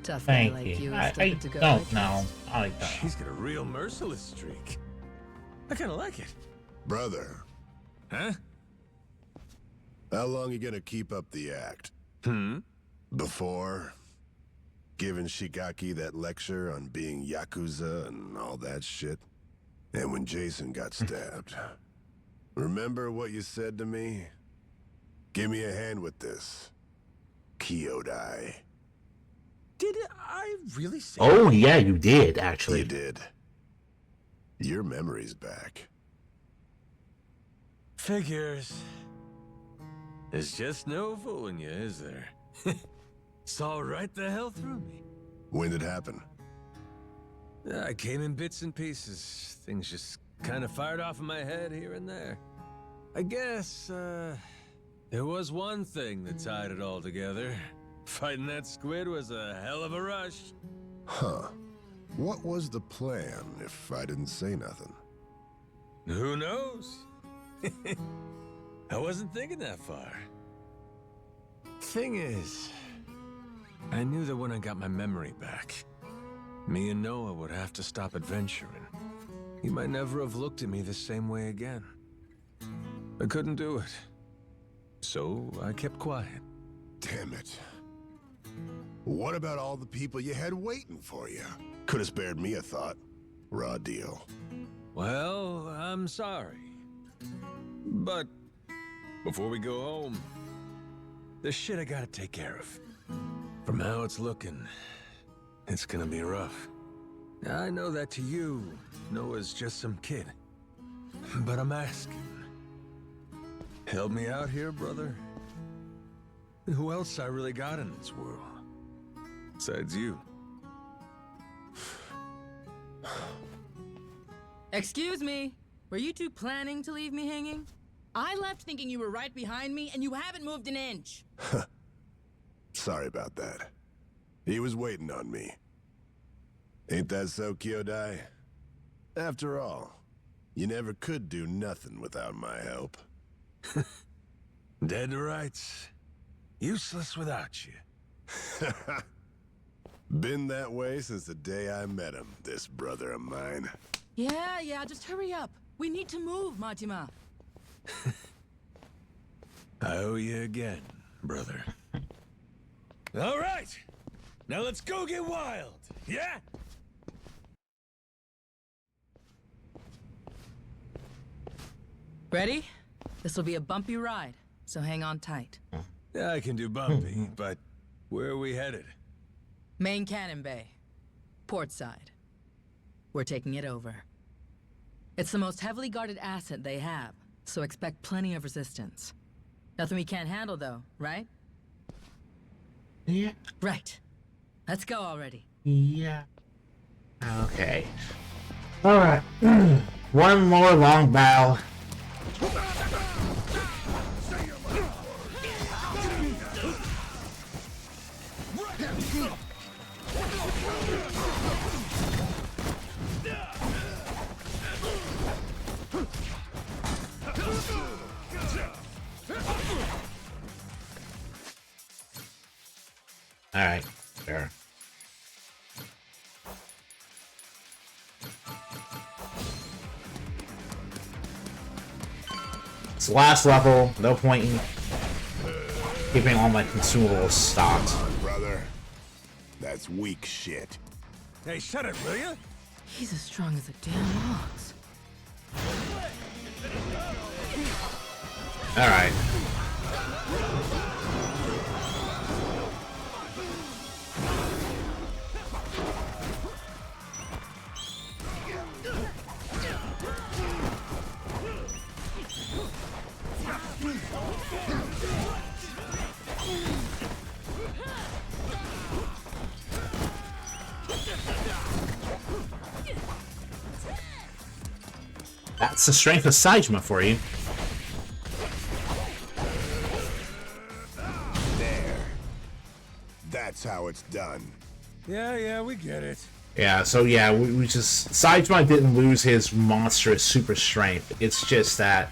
Tough Thank guy you. like you I is stupid to go don't like know. this. I like that. She's got a real merciless streak. I kinda like it. Brother, Huh? how long you gonna keep up the act? Before giving Shigaki that lecture on being Yakuza and all that shit? And when Jason got stabbed. Remember what you said to me? Give me a hand with this, Kyodai. Did I really say Oh, yeah, you did, actually. You did. Your memory's back. Figures. There's just no fooling you, is there? Saw right the hell through me. When did it happen? I came in bits and pieces. Things just kind of fired off in my head here and there. I guess, there was one thing that tied it all together. Fighting that squid was a hell of a rush. Huh. What was the plan if I didn't say nothing? Who knows? I wasn't thinking that far. Thing is, I knew that when I got my memory back, me and Noah would have to stop adventuring. He might never have looked at me the same way again. I couldn't do it. So I kept quiet. Damn it. What about all the people you had waiting for you? Could have spared me a thought. Raw deal. Well, I'm sorry. But before we go home, there's shit I gotta take care of. From how it's looking, it's gonna be rough. I know that to you, Noah's just some kid. But I'm asking. Help me out here, brother. Who else I really got in this world? Besides you. Excuse me. Were you two planning to leave me hanging? I left thinking you were right behind me, and you haven't moved an inch. Sorry about that. He was waiting on me. Ain't that so, Kyodai? After all, you never could do nothing without my help. Dead to rights. Useless without you. Been that way since the day I met him, this brother of mine. Yeah, just hurry up. We need to move, Majima. I owe you again, brother. All right! Now let's go get wild, yeah? Ready? This will be a bumpy ride, so hang on tight. Yeah, I can do bumpy, but where are we headed? Main Cannon Bay. Port side. We're taking it over. It's the most heavily guarded asset they have, so expect plenty of resistance. Nothing we can't handle, though, right? Yeah. Right. Let's go already. Yeah. Okay. Alright. One more long battle. Alright, there. It's the last level, no point in keeping all my consumables stocked. Brother, that's weak shit. Hey, shut it, will ya? He's as strong as a damn ox. Alright. That's the strength of Saejima for you. There. That's how it's done. Yeah, we get it. Yeah, so yeah, we just... Saejima didn't lose his monstrous super strength. It's just that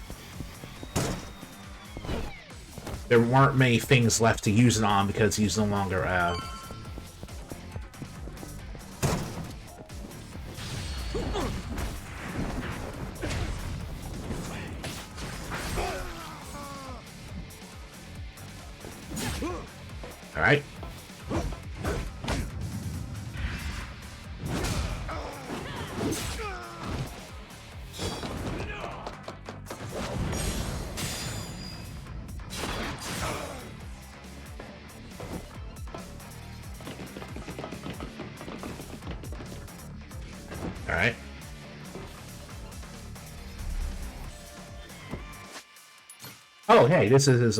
there weren't many things left to use it on because he's no longer, Alright. Alright. Oh, hey, this is his,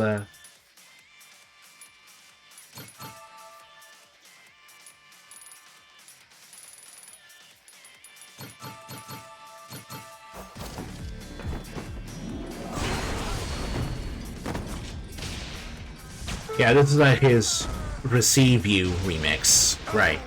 yeah, this is his Receive You remix. Right.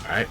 Alright.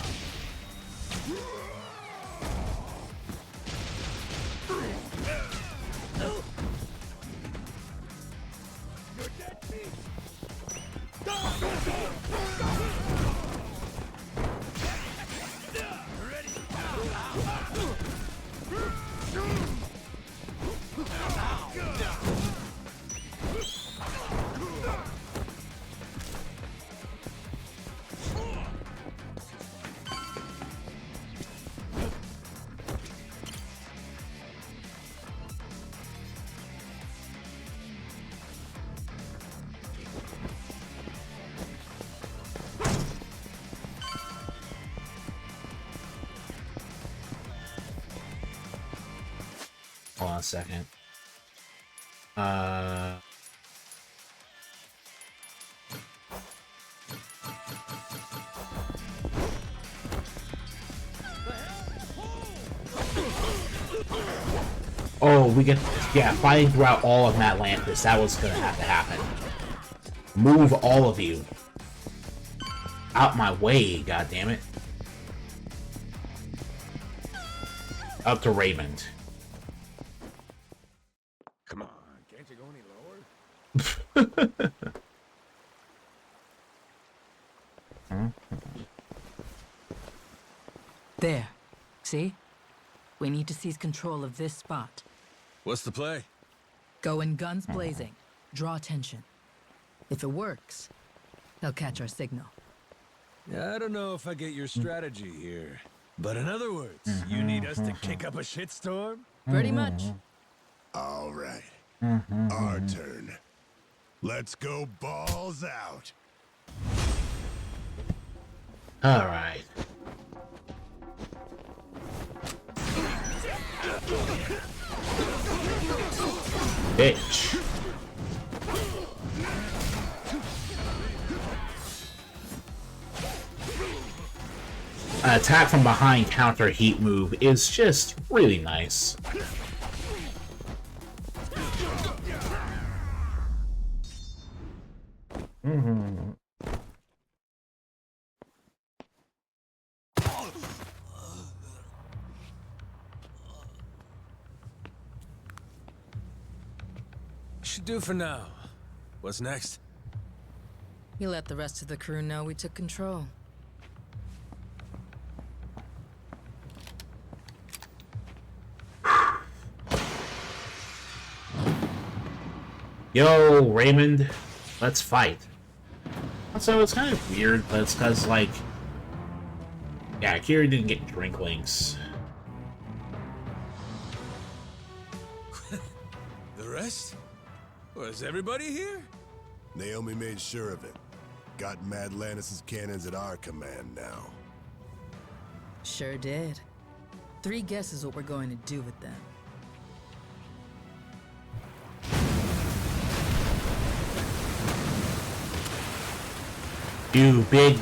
Hold on a second. Oh, we can, yeah, fighting throughout all of Atlantis. That was gonna have to happen. Move all of you out my way, goddammit. Up to Raymond. Come on, can't you go any lower? There. See? We need to seize control of this spot. What's the play? Go in guns blazing. Draw attention. If it works, they'll catch our signal. I don't know if I get your strategy here. But in other words, you need us to kick up a shitstorm? Pretty much. All right. Our turn. Let's go balls out. All right. Bitch. An attack from behind counter heat move is just really nice. Should do for now. What's next? You let the rest of the crew know we took control. Yo, Raymond, let's fight. So it's kind of weird, but it's because, like, yeah, Kira didn't get drink links. The rest? Was everybody here? Naomi made sure of it. Got Mad Lannis's cannons at our command now. Sure did. 3 guesses what we're going to do with them. You big.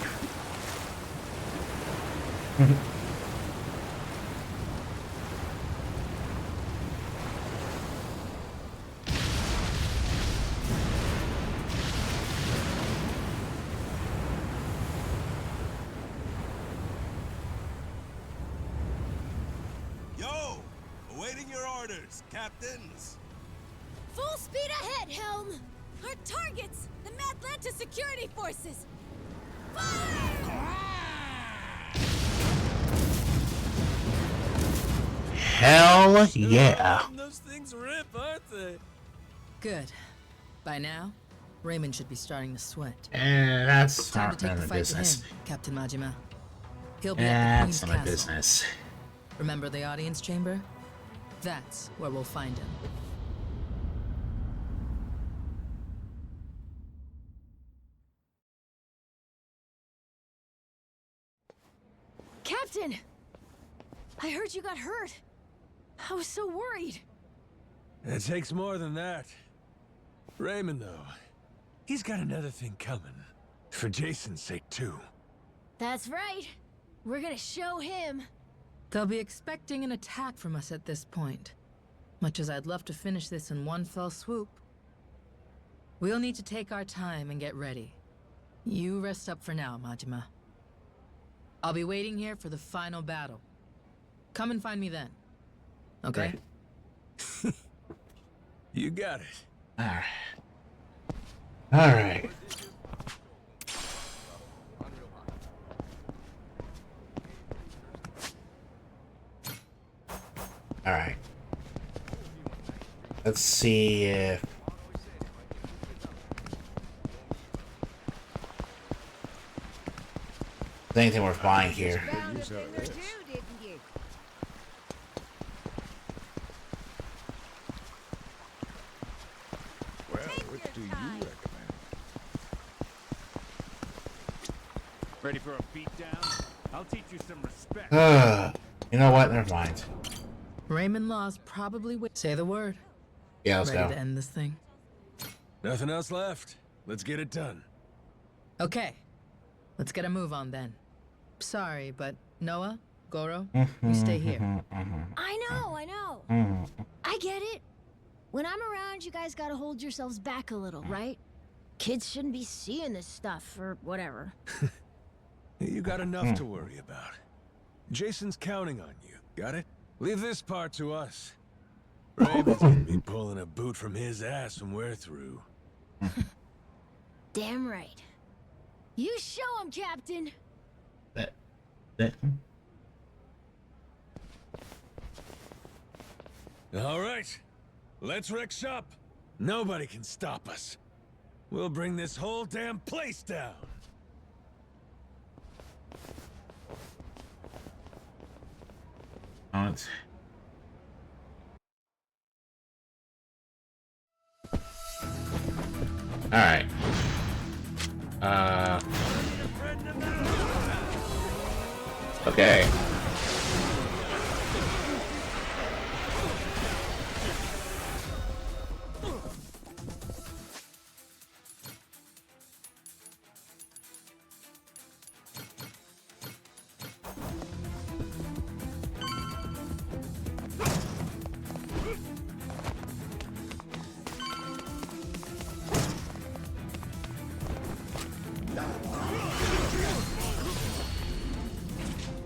Yo! Awaiting your orders, captains! Full speed ahead, Helm! Our targets! The Madlanta security forces! Fire! Hell yeah. Those things rip, aren't they? Good. By now, Raymond should be starting to sweat. That's Time to not take none the of fight business. to him, Captain Majima. He'll be at the Queen's That's none of Castle. business. Remember the audience chamber? That's where we'll find him. Captain! I heard you got hurt. I was so worried. It takes more than that. Raymond, though, he's got another thing coming. For Jason's sake, too. That's right. We're gonna show him. They'll be expecting an attack from us at this point. Much as I'd love to finish this in one fell swoop. We'll need to take our time and get ready. You rest up for now, Majima. I'll be waiting here for the final battle. Come and find me then. Okay? You got it. Alright. Alright. Alright. Let's see if... there's anything worth buying here. Well, which do you recommend? Ready for a beatdown? I'll teach you some respect. You know what? Never mind. Raymond Law's probably say the word. Yeah, let's Ready go. to end this thing? Nothing else left. Let's get it done. Okay. Let's get a move on then. Sorry, but Noah, Goro, you stay here. I know. I get it. When I'm around, you guys gotta hold yourselves back a little, right? Kids shouldn't be seeing this stuff, or whatever. You got enough to worry about. Jason's counting on you. Got it? Leave this part to us. Raymond's gonna be pulling a boot from his ass when we're through. Damn right. You show him, Captain! That. All right. Let's wreck shop. Nobody can stop us. We'll bring this whole damn place down. Alright. Okay.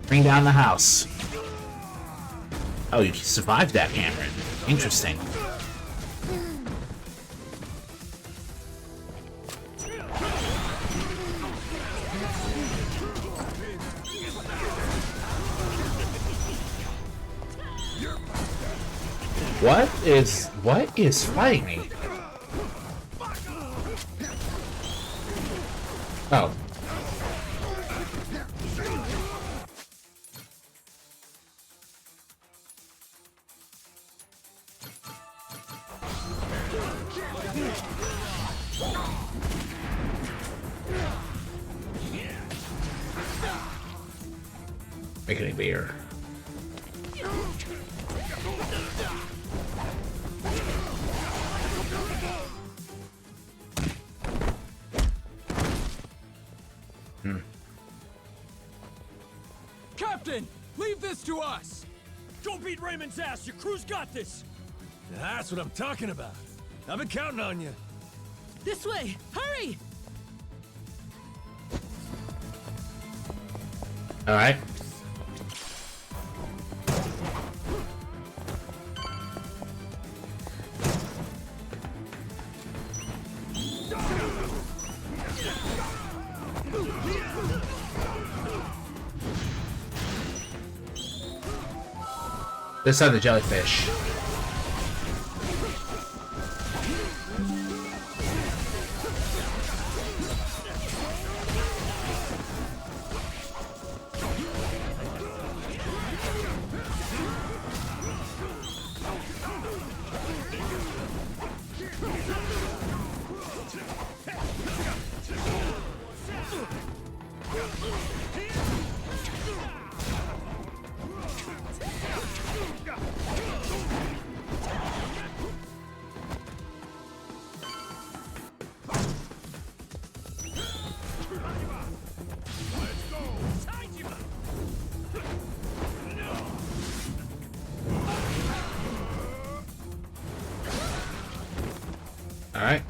Bring down the house. Oh, you survived that, Cameron. Interesting. What is fighting me? Oh. Making a beer. Captain, leave this to us. Don't beat Raymond's ass. Your crew's got this. That's what I'm talking about. I've been counting on you. This way! Hurry! Alright. This side of the jellyfish. Alright.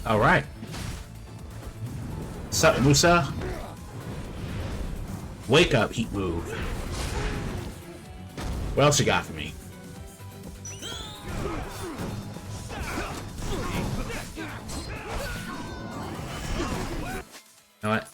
Alright. Sup, Musa? Wake up, heat move. What else you got for me? You know what?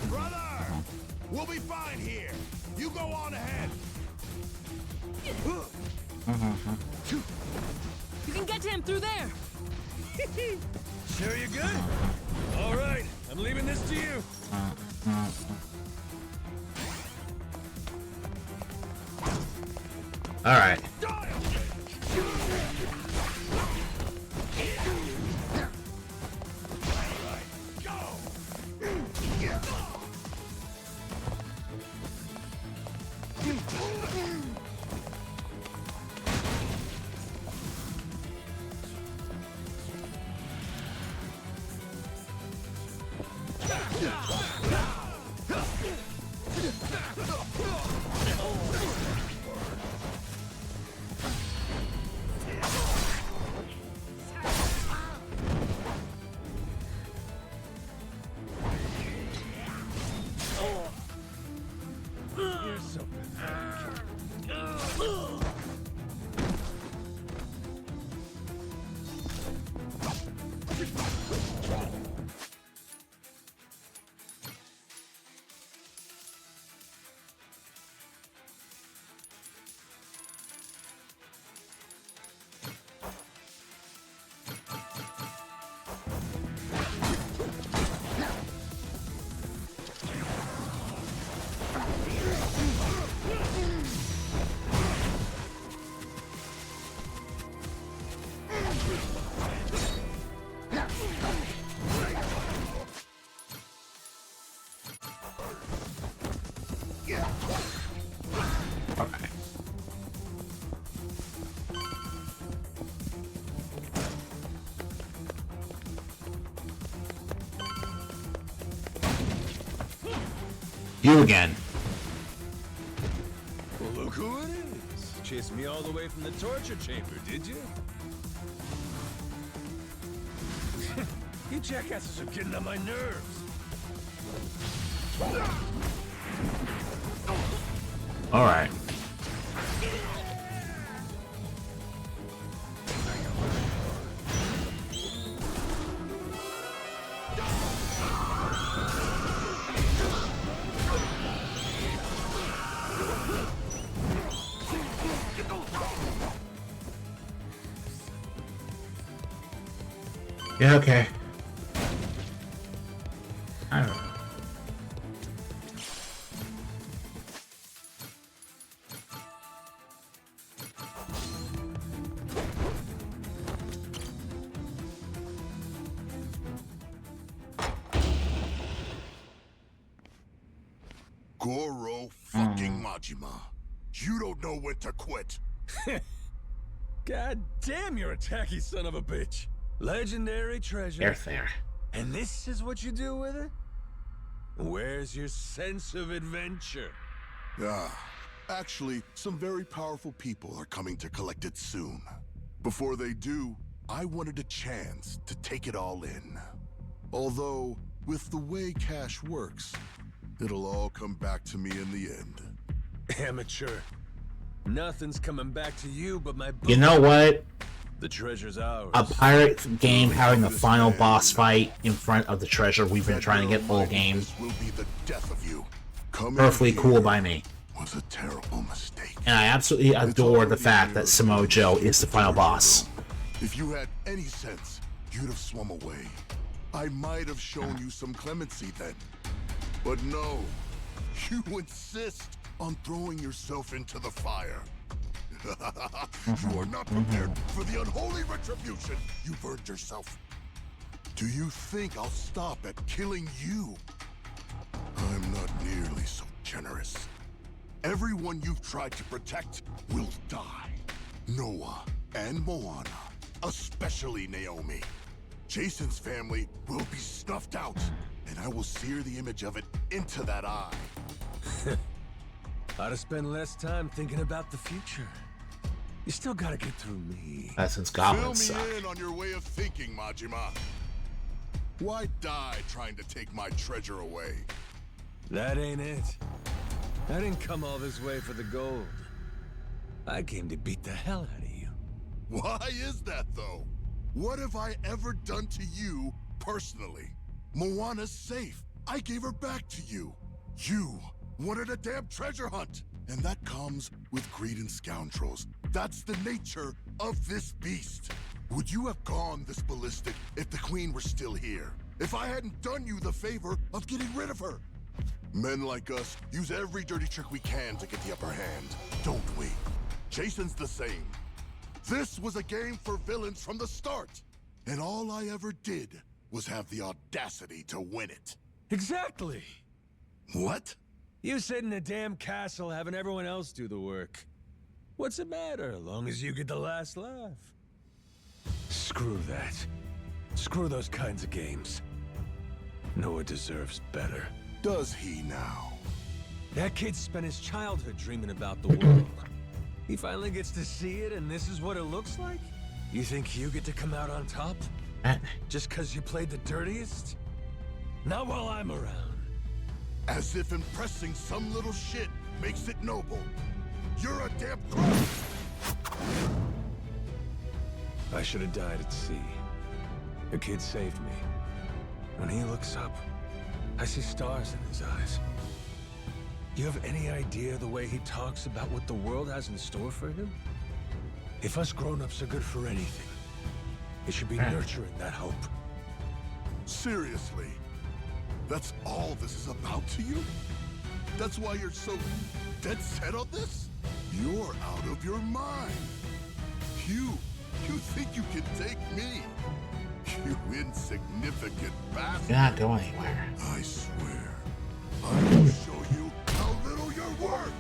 Brother! We'll be fine here. You go on ahead. You can get to him through there! Sure you're good? All right, I'm leaving this to you. All right. You're so pathetic. Okay. You again. Well, look who it is. Chased me all the way from the torture chamber, did you? You jackasses are getting on my nerves. All right. Yeah, okay. I don't know. Goro fucking Majima. You don't know when to quit. God damn, you're a tacky son of a bitch. Legendary treasure. They're fair. And this is what you do with it? Where's your sense of adventure? Actually, some very powerful people are coming to collect it soon. Before they do, I wanted a chance to take it all in. Although, with the way cash works, it'll all come back to me in the end. Amateur. Nothing's coming back to you but my boot. You know what? The treasure's ours. A pirate game having the final boss fight in front of the treasure we've been trying to get all game. This will be the death of you. Coming Perfectly cool here by me. Was a terrible mistake. And I absolutely adore the fact that Samoa Joe is the final boss. If you had any sense, you'd have swum away. I might have shown you some clemency then. But no, you insist on throwing yourself into the fire. You are not prepared for the unholy retribution you've earned yourself. Do you think I'll stop at killing you? I'm not nearly so generous. Everyone you've tried to protect will die. Noah and Moana, especially Naomi. Jason's family will be snuffed out, and I will sear the image of it into that eye. Ought to spend less time thinking about the future. You still gotta get through me. That's since goblins Fill suck. me in on your way of thinking, Majima. Why die trying to take my treasure away? That ain't it. I didn't come all this way for the gold. I came to beat the hell out of you. Why is that, though? What have I ever done to you personally? Moana's safe. I gave her back to you. You wanted a damn treasure hunt. And that comes with greed and scoundrels. That's the nature of this beast. Would you have gone this ballistic if the Queen were still here? If I hadn't done you the favor of getting rid of her? Men like us use every dirty trick we can to get the upper hand, don't we? Jason's the same. This was a game for villains from the start. And all I ever did was have the audacity to win it. Exactly! What? You sit in a damn castle having everyone else do the work. What's the matter, long as you get the last laugh? Screw that. Screw those kinds of games. Noah deserves better. Does he now? That kid spent his childhood dreaming about the world. He finally gets to see it, and this is what it looks like? You think you get to come out on top? Just because you played the dirtiest? Not while I'm around. As if impressing some little shit makes it noble. You're a damn crook! I should have died at sea. The kid saved me. When he looks up, I see stars in his eyes. You have any idea the way he talks about what the world has in store for him? If us grown-ups are good for anything, it should be nurturing that hope. Seriously? That's all this is about to you? That's why you're so dead set on this? You're out of your mind. You think you can take me? You insignificant bastard. You're not going anywhere. I swear, I will show you how little you're worth.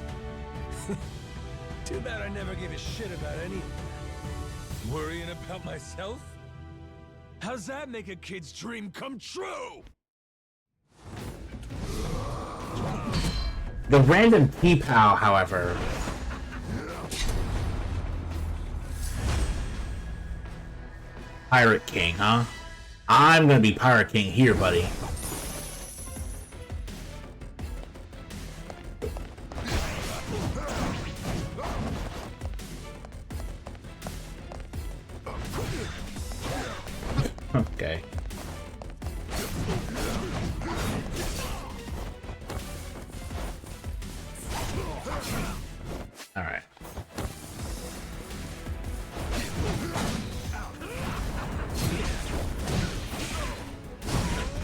Too bad I never gave a shit about anything. Worrying about myself? How's that make a kid's dream come true? The random P-Pow, however... Pirate King, huh? I'm gonna be Pirate King here, buddy. Okay. All right.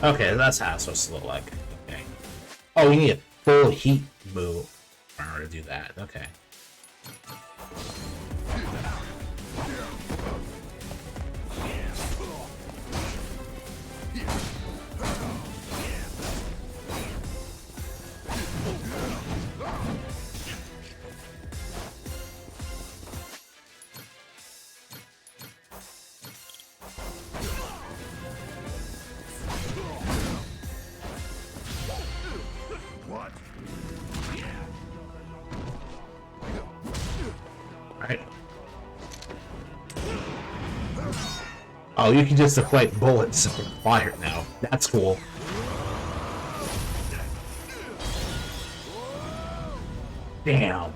Okay, that's how it's supposed to look like. Okay. Oh, we need a full heat move in order to do that. Okay. Oh, you can just deflect bullets from fire now. That's cool. Damn.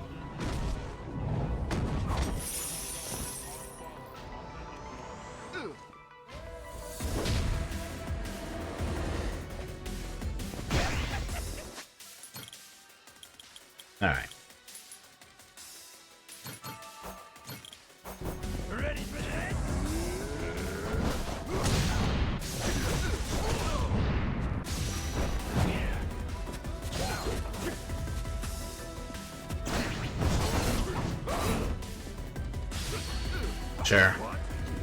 All right. Sure.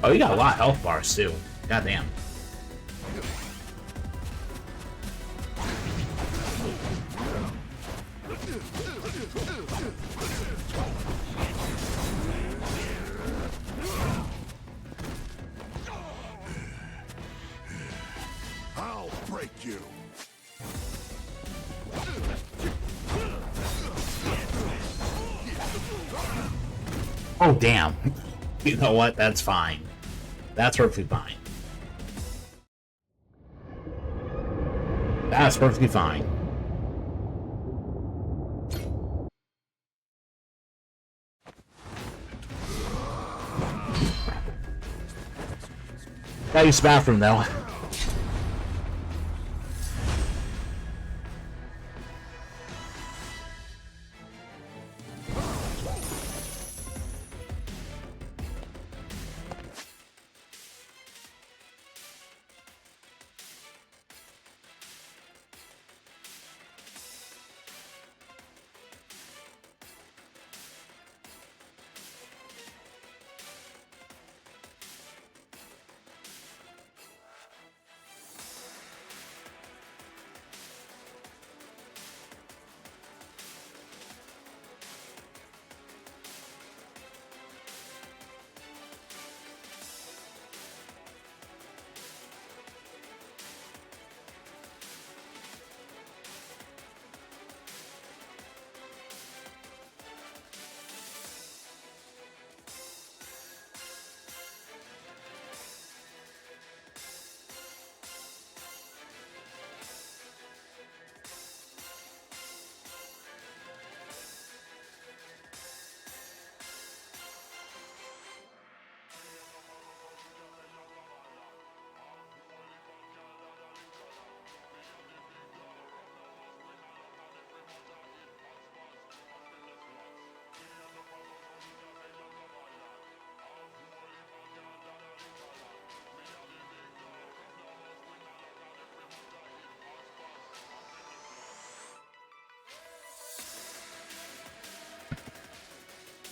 Oh, you got a lot of health bars too. Goddamn. I'll break you. Oh, damn. You know what? That's fine. That's perfectly fine. That's perfectly fine. Gotta use the bathroom, though.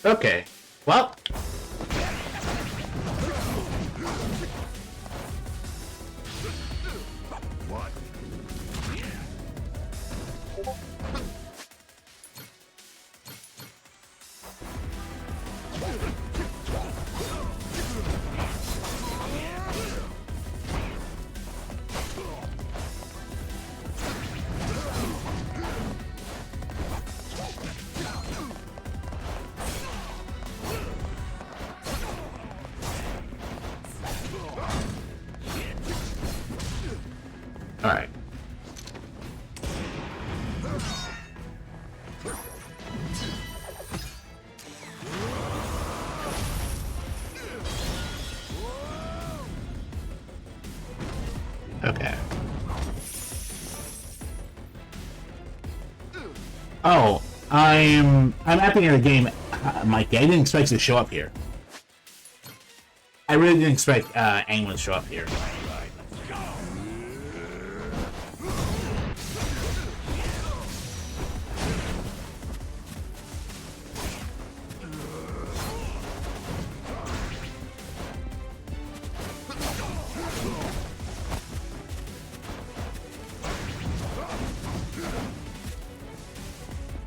Okay. Well. Alright. Okay. Oh, I'm at the end of the game, Mikey. I didn't expect you to show up here. I really didn't expect anyone to show up here.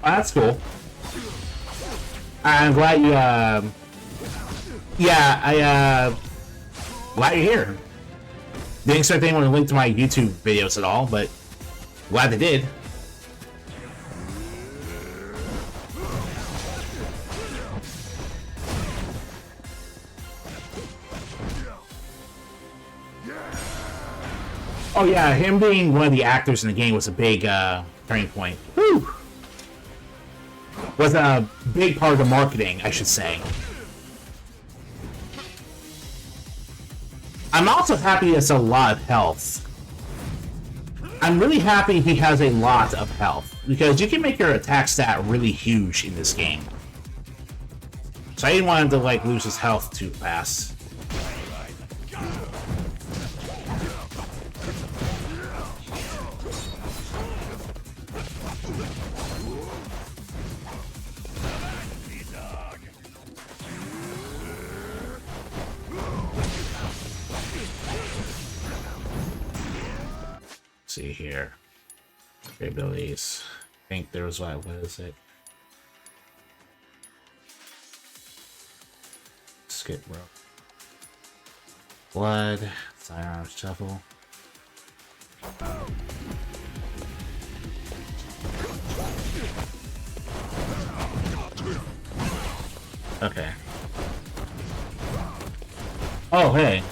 Oh, that's cool. I'm glad you, yeah, glad you're here. Didn't expect anyone to link to my YouTube videos at all, but glad they did. Oh yeah, him being one of the actors in the game was a big, turning point. Whew! Was a big part of the marketing, I should say. I'm also happy it's a lot of health. I'm really happy he has a lot of health, because you can make your attack stat really huge in this game. So I didn't want him to, like, lose his health too fast. See here. Abilities. I think there was what is it? Skip rope. Blood. Sidearm shuffle. Okay. Oh, hey.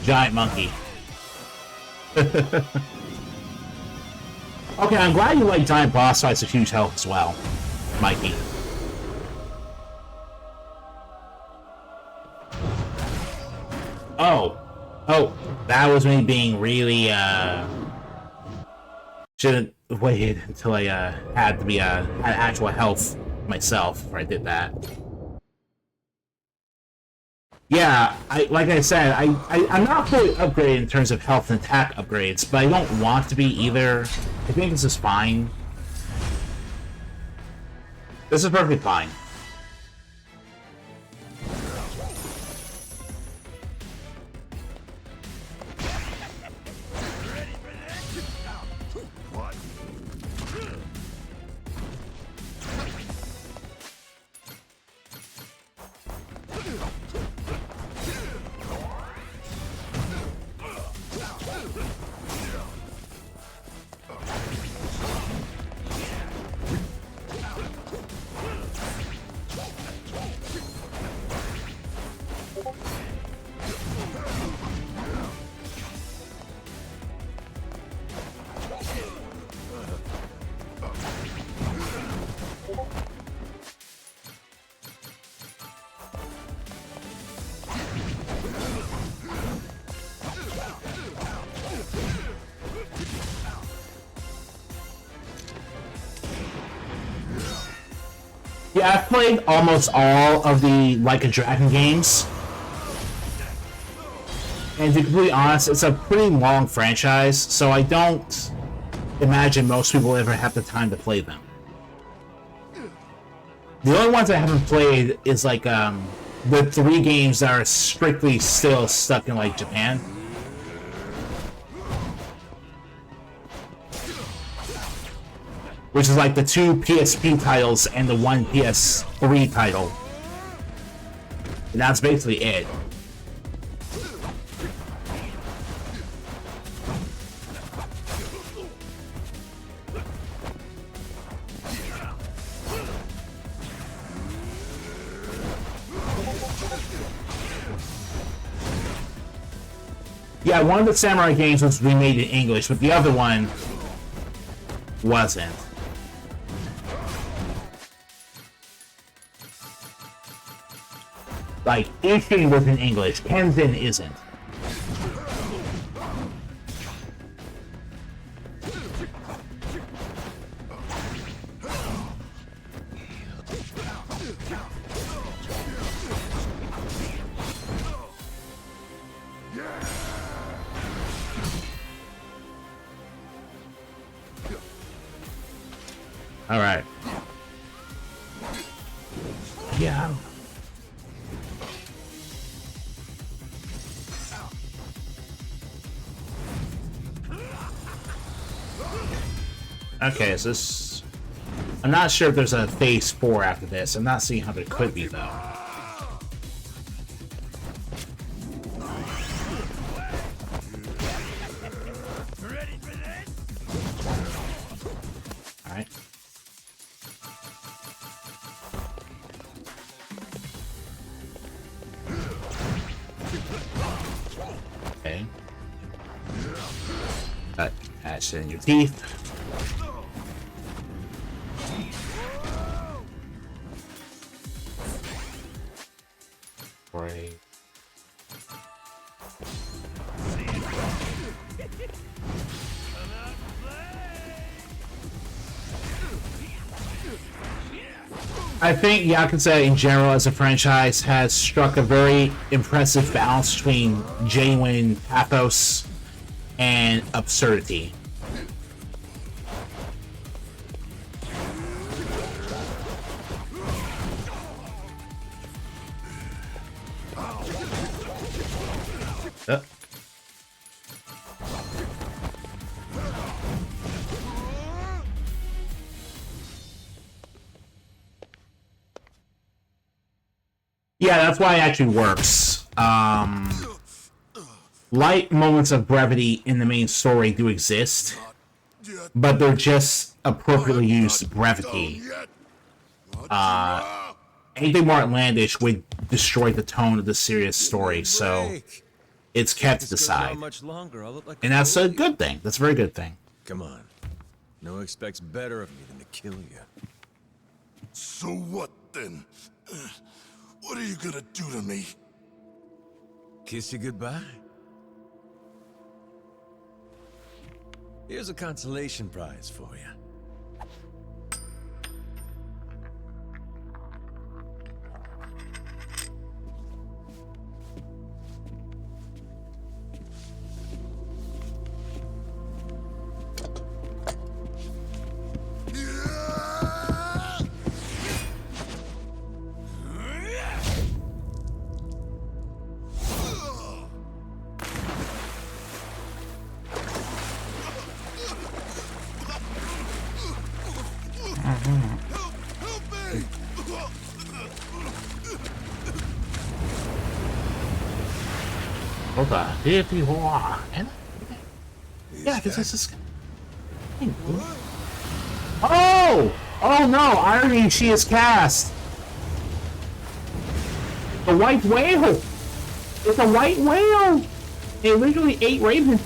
Giant monkey. Okay, I'm glad you like giant boss fights with huge health as well, Mikey. Oh. Oh, that was me being really, shouldn't waited until I, had to be, had actual health myself before I did that. Yeah, like I said, I'm not fully upgraded in terms of health and attack upgrades, but I don't want to be either. I think this is fine. This is perfectly fine. Yeah, I've played almost all of the Like a Dragon games. And to be completely honest, it's a pretty long franchise, so I don't imagine most people ever have the time to play them. The only ones I haven't played is like the 3 games that are strictly still stuck in like Japan. Which is like the 2 PSP titles and the 1 PS3 title. And that's basically it. Yeah, one of the Samurai games was remade in English, but the other one wasn't. Like, Ishin was in English, Kenzin isn't. Alright. Yeah. Okay, so this... I'm not sure if there's a phase 4 after this. I'm not seeing how there could be, though. Alright. Okay. Catch it in your teeth. Right. I think Yakuza in general as a franchise has struck a very impressive balance between genuine pathos and absurdity. Yeah, that's why it actually works. Light moments of brevity in the main story do exist, but they're just appropriately used brevity. Anything more outlandish would destroy the tone of the serious story, so it's kept to the side. And that's a good thing. That's a very good thing. Come on. No expects better of me than to kill you. So what then? What are you gonna do to me? Kiss you goodbye? Here's a consolation prize for you. Hold on. Yeah, because this is... Oh! Oh no! Irony, she is cast! The white whale! It's a white whale! It literally ate Raven.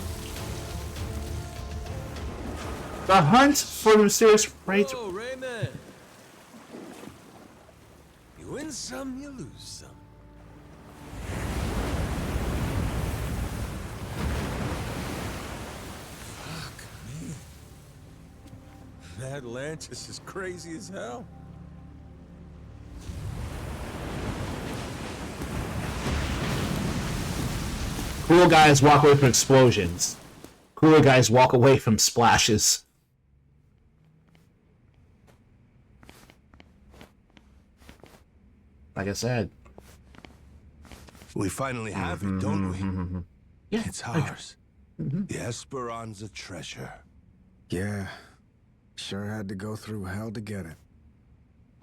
The hunt for the mysterious right. Oh, Raymond! You win some, you lose some. Atlantis is crazy as hell. Cool guys walk away from explosions. Cooler guys walk away from splashes. Like I said. We finally have it, don't we? Yeah, It's ours. The Esperanza treasure. Yeah. Sure had to go through hell to get it.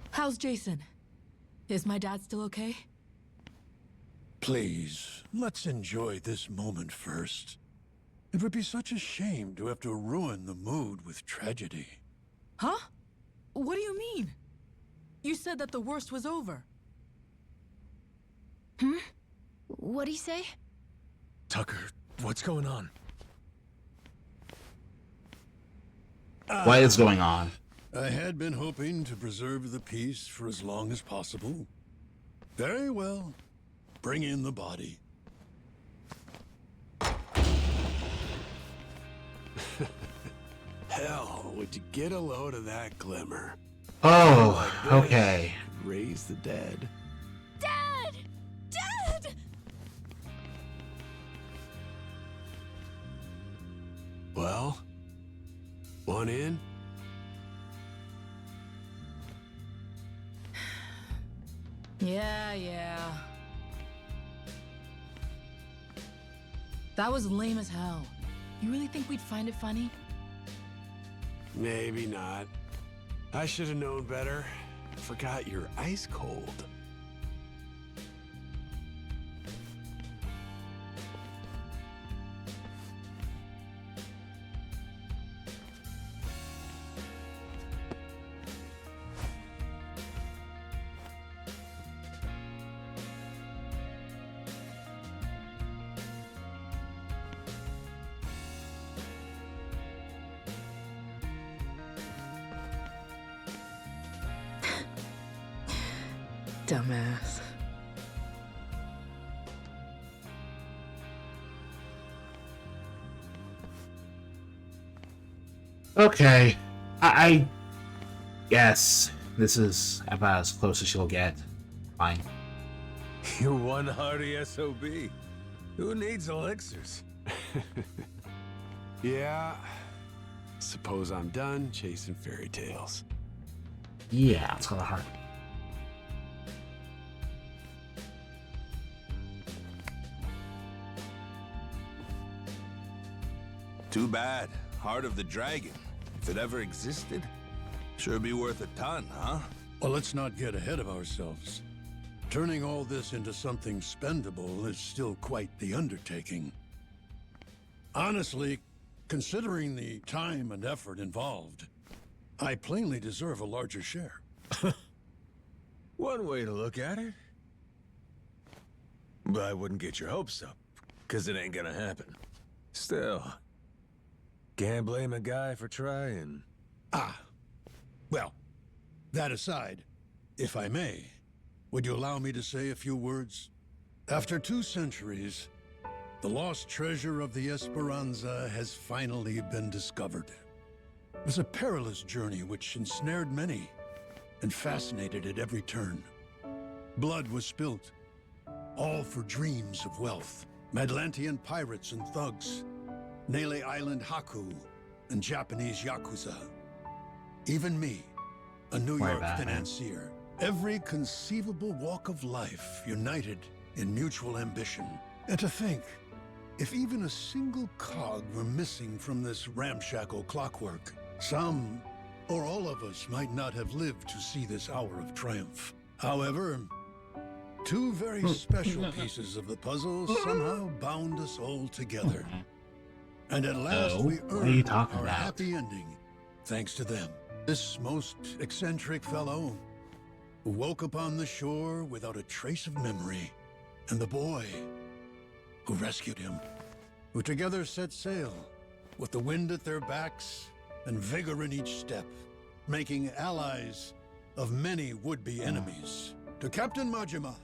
How's Jason? Is my dad still okay? Please, let's enjoy this moment first. It would be such a shame to have to ruin the mood with tragedy. Huh? What do you mean? You said that the worst was over. What'd he say? Tucker, what's going on? What is going on? I had been hoping to preserve the peace for as long as possible. Very well. Bring in the body. Hell, would you get a load of that glimmer? Oh, okay. Raise the dead. Dad! Dad! Well, one in? Yeah. That was lame as hell. You really think we'd find it funny? Maybe not. I should have known better. Forgot you're ice cold. Dumbass. Okay. I guess this is about as close as you'll get. Fine. You're one hardy SOB. Who needs elixirs? Yeah. Suppose I'm done chasing fairy tales. Yeah, it's kind of hard. Too bad. Heart of the Dragon. If it ever existed, sure be worth a ton, huh? Well, let's not get ahead of ourselves. Turning all this into something spendable is still quite the undertaking. Honestly, considering the time and effort involved, I plainly deserve a larger share. One way to look at it. But I wouldn't get your hopes up, because it ain't gonna happen. Still, can't blame a guy for trying. Well, that aside, if I may, would you allow me to say a few words? After 2 centuries, the lost treasure of the Esperanza has finally been discovered. It was a perilous journey which ensnared many and fascinated at every turn. Blood was spilt, all for dreams of wealth. Madlantian pirates and thugs, Nele Island Haku, and Japanese Yakuza. Even me, a New York financier. Every conceivable walk of life united in mutual ambition. And to think, if even a single cog were missing from this ramshackle clockwork, some or all of us might not have lived to see this hour of triumph. However, 2 very special pieces of the puzzle somehow bound us all together. And at last we earned our happy ending, thanks to them. This most eccentric fellow who woke upon the shore without a trace of memory, and the boy who rescued him, who together set sail with the wind at their backs and vigor in each step, making allies of many would-be enemies. To Captain Majima,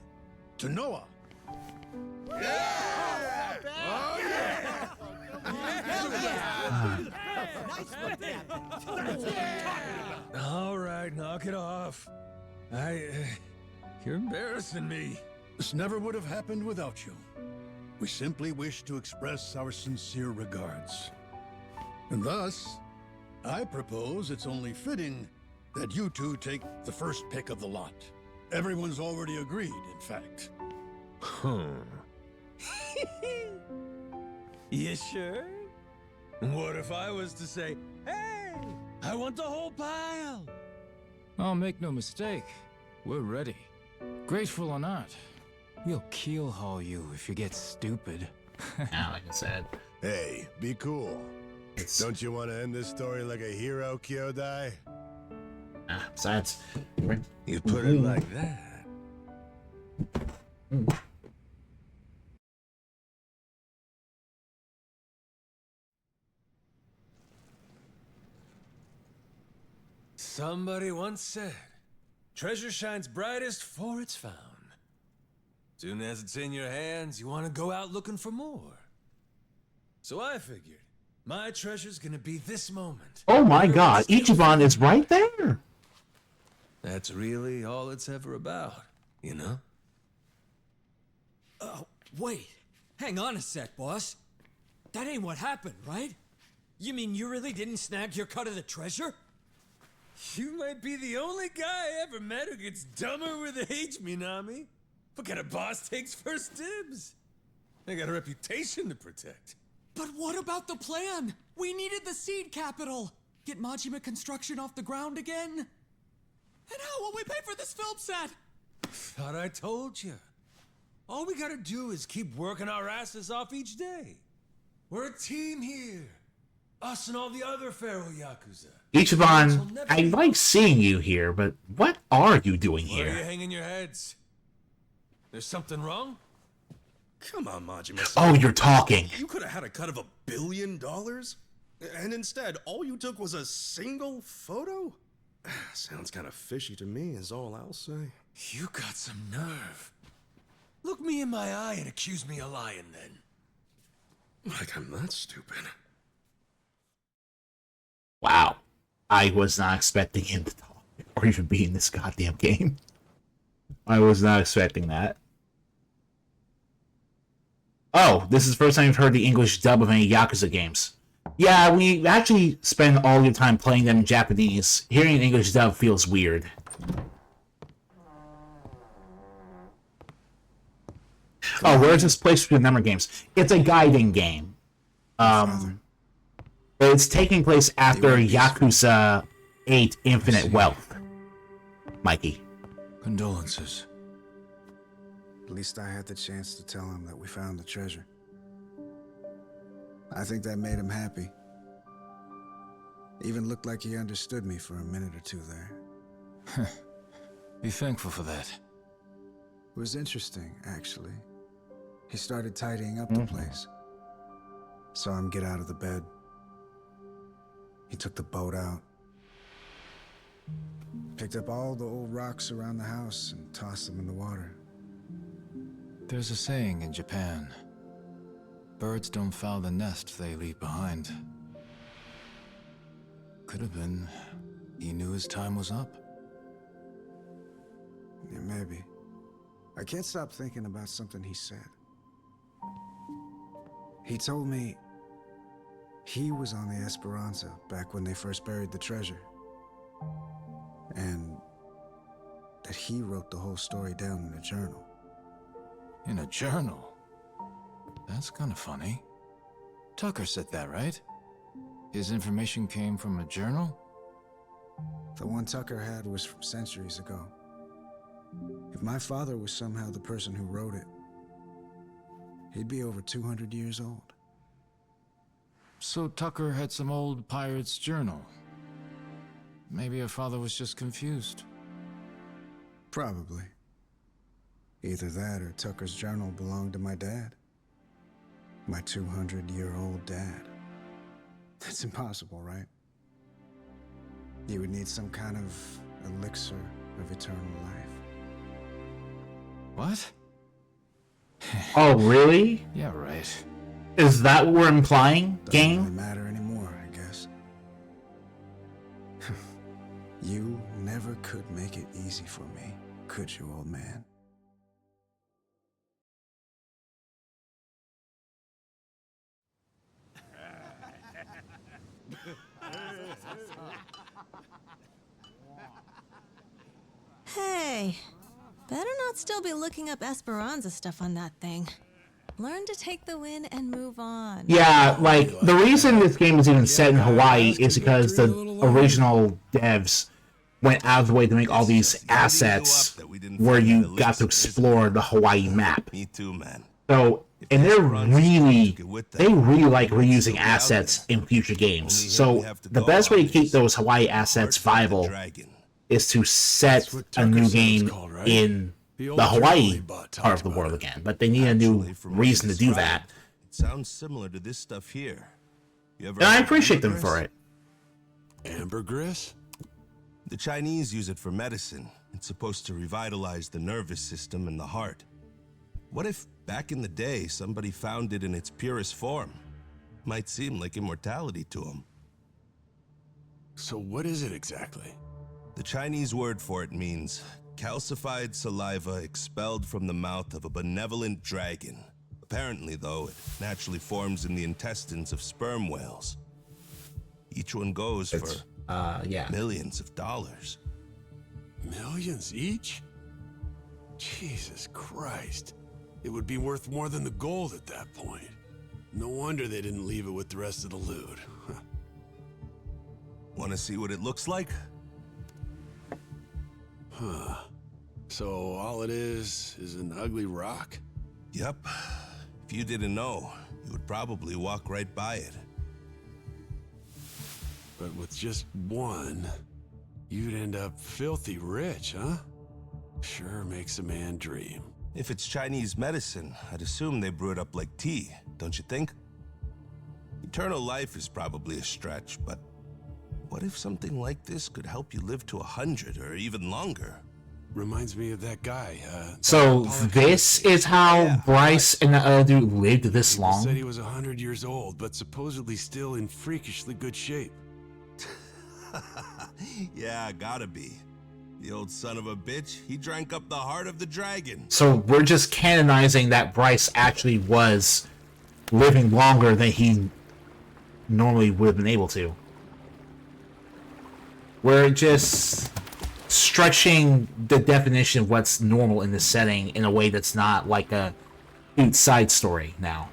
to Noah. All right, knock it off. You're embarrassing me. This never would have happened without you. We simply wish to express our sincere regards. And thus, I propose it's only fitting that you two take the first pick of the lot. Everyone's already agreed, in fact. You sure? What if I was to say, hey, I want the whole pile? Oh, make no mistake. We're ready. Grateful or not, we'll keelhaul you if you get stupid. Now, like I said, Hey, be cool. Don't you want to end this story like a hero, Kyodai? besides, You put it like that. Somebody once said, treasure shines brightest for it's found. Soon as it's in your hands, you want to go out looking for more. So I figured, my treasure's gonna be this moment. oh my god, Ichiban is right there! That's really all it's ever about, you know? Wait. Hang on a sec, boss. That ain't what happened, right? You mean you really didn't snag your cut of the treasure? You might be the only guy I ever met who gets dumber with age, Minami. What kind of boss takes first dibs? I got a reputation to protect. But what about the plan? We needed the seed capital. Get Majima construction off the ground again? And how will we pay for this film set? Thought I told you. All we gotta do is keep working our asses off each day. We're a team here. Us and all the other Pharaoh Yakuza. Ichiban, I like seeing you here, but what are you doing Where are you here? hanging your heads? There's something wrong? Come on, Majima. Oh, you're talking. You could have had a cut of $1 billion? And instead, all you took was a single photo? Sounds kind of fishy to me, is all I'll say. You got some nerve. Look me in my eye and accuse me of lying, then. Like I'm that stupid. Wow. I was not expecting him to talk or even be in this goddamn game. I was not expecting that. Oh, this is the first time you've heard the English dub of any Yakuza games. Yeah, we actually spend all your time playing them in Japanese. Hearing an English dub feels weird. Oh, where's this place for the number games? It's a guiding game. It's taking place after Yakuza 8 Infinite Wealth. Mikey. Condolences. At least I had the chance to tell him that we found the treasure. I think that made him happy. Even looked like he understood me for a minute or two there. Be thankful for that. It was interesting, actually. He started tidying up the place. Saw him get out of the bed. He took the boat out. Picked up all the old rocks around the house and tossed them in the water. There's a saying in Japan. Birds don't foul the nest they leave behind. Could have been he knew his time was up. Yeah, maybe. I can't stop thinking about something he said. He told me he was on the Esperanza back when they first buried the treasure. And that he wrote the whole story down in a journal. In a journal? That's kind of funny. Tucker said that, right? His information came from a journal? The one Tucker had was from centuries ago. If my father was somehow the person who wrote it, he'd be over 200 years old. So Tucker had some old pirate's journal. Maybe her father was just confused. Probably. Either that or Tucker's journal belonged to my dad. My 200-year-old dad. That's impossible, right? You would need some kind of elixir of eternal life. What? Oh, really? Yeah, right. Is that what we're implying, Doesn't gang? really matter anymore, I guess. You never could make it easy for me, could you, old man? Hey, better not still be looking up Esperanza stuff on that thing. Learn to take the win and move on. Yeah, like, the reason this game is even set in Hawaii is because the original devs went out of the way to make all these assets where you got to explore the Hawaii map. Me too, man. So, and they really like reusing assets in future games. So, the best way to keep those Hawaii assets viable is to set a new game in the Hawaii part of the world again. But they need a new reason to do that. It sounds similar to this stuff here. And I appreciate them for it. Ambergris? The Chinese use it for medicine. It's supposed to revitalize the nervous system and the heart. What if, back in the day, somebody found it in its purest form? Might seem like immortality to them. So what is it exactly? The Chinese word for it means calcified saliva expelled from the mouth of a benevolent dragon. Apparently, though, it naturally forms in the intestines of sperm whales. Each one goes for millions of dollars. Millions each? Jesus Christ. It would be worth more than the gold at that point. No wonder they didn't leave it with the rest of the loot. Want to see what it looks like? Huh. So all it is an ugly rock? Yep. If you didn't know, you would probably walk right by it. But with just one, you'd end up filthy rich, huh? Sure makes a man dream. If it's Chinese medicine, I'd assume they brew it up like tea, don't you think? Eternal life is probably a stretch, but what if something like this could help you live to 100 or even longer? Reminds me of that guy. So this is how Bryce and the other dude lived this long? Said he was 100 years old, but supposedly still in freakishly good shape. Yeah, gotta be. The old son of a bitch, he drank up the heart of the dragon. So we're just canonizing that Bryce actually was living longer than he normally would have been able to. We're just stretching the definition of what's normal in this setting in a way that's not like a cute side story now.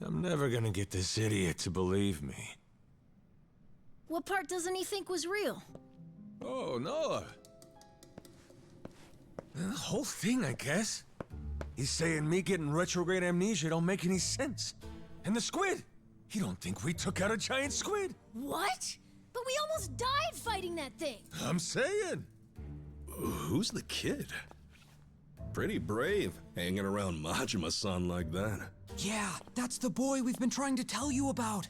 I'm never gonna get this idiot to believe me. What part doesn't he think was real? Oh, no. The whole thing, I guess. He's saying me getting retrograde amnesia don't make any sense. And the squid! He don't think we took out a giant squid! What? But we almost died fighting that thing! I'm saying! Who's the kid? Pretty brave, hanging around Majima-san like that. Yeah, that's the boy we've been trying to tell you about.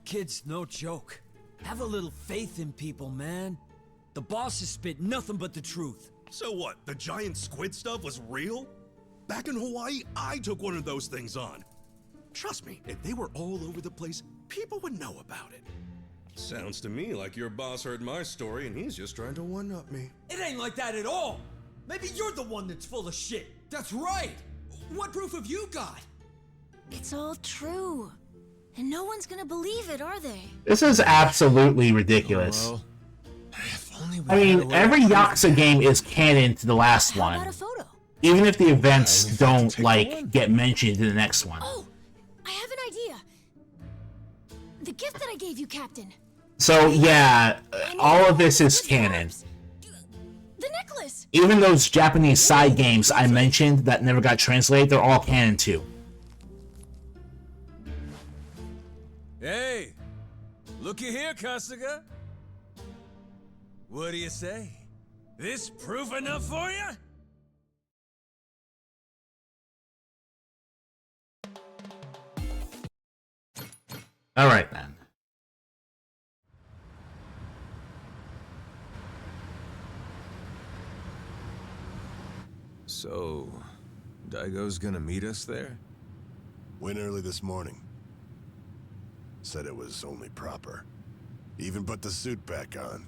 Kid's no joke. Have a little faith in people, man. The boss has spit nothing but the truth. So what, the giant squid stuff was real? Back in Hawaii, I took one of those things on. Trust me, if they were all over the place, people would know about it. Sounds to me like your boss heard my story and he's just trying to one-up me. It ain't like that at all. Maybe you're the one that's full of shit. That's right. What proof have you got? It's all true. And no one's gonna believe it, are they? This is absolutely ridiculous. I mean, every Yakuza game is canon to the last one. Even if the events don't, like, get mentioned in the next one. Oh, I have an idea. The gift that I gave you, Captain. So, yeah, all of this is canon. The necklace! Even those Japanese side games I mentioned that never got translated, they're all canon too. Hey, looky here, Kasuga. What do you say? This proof enough for you? Alright, then. So, Daigo's gonna meet us there? Went early this morning. Said it was only proper. Even put the suit back on.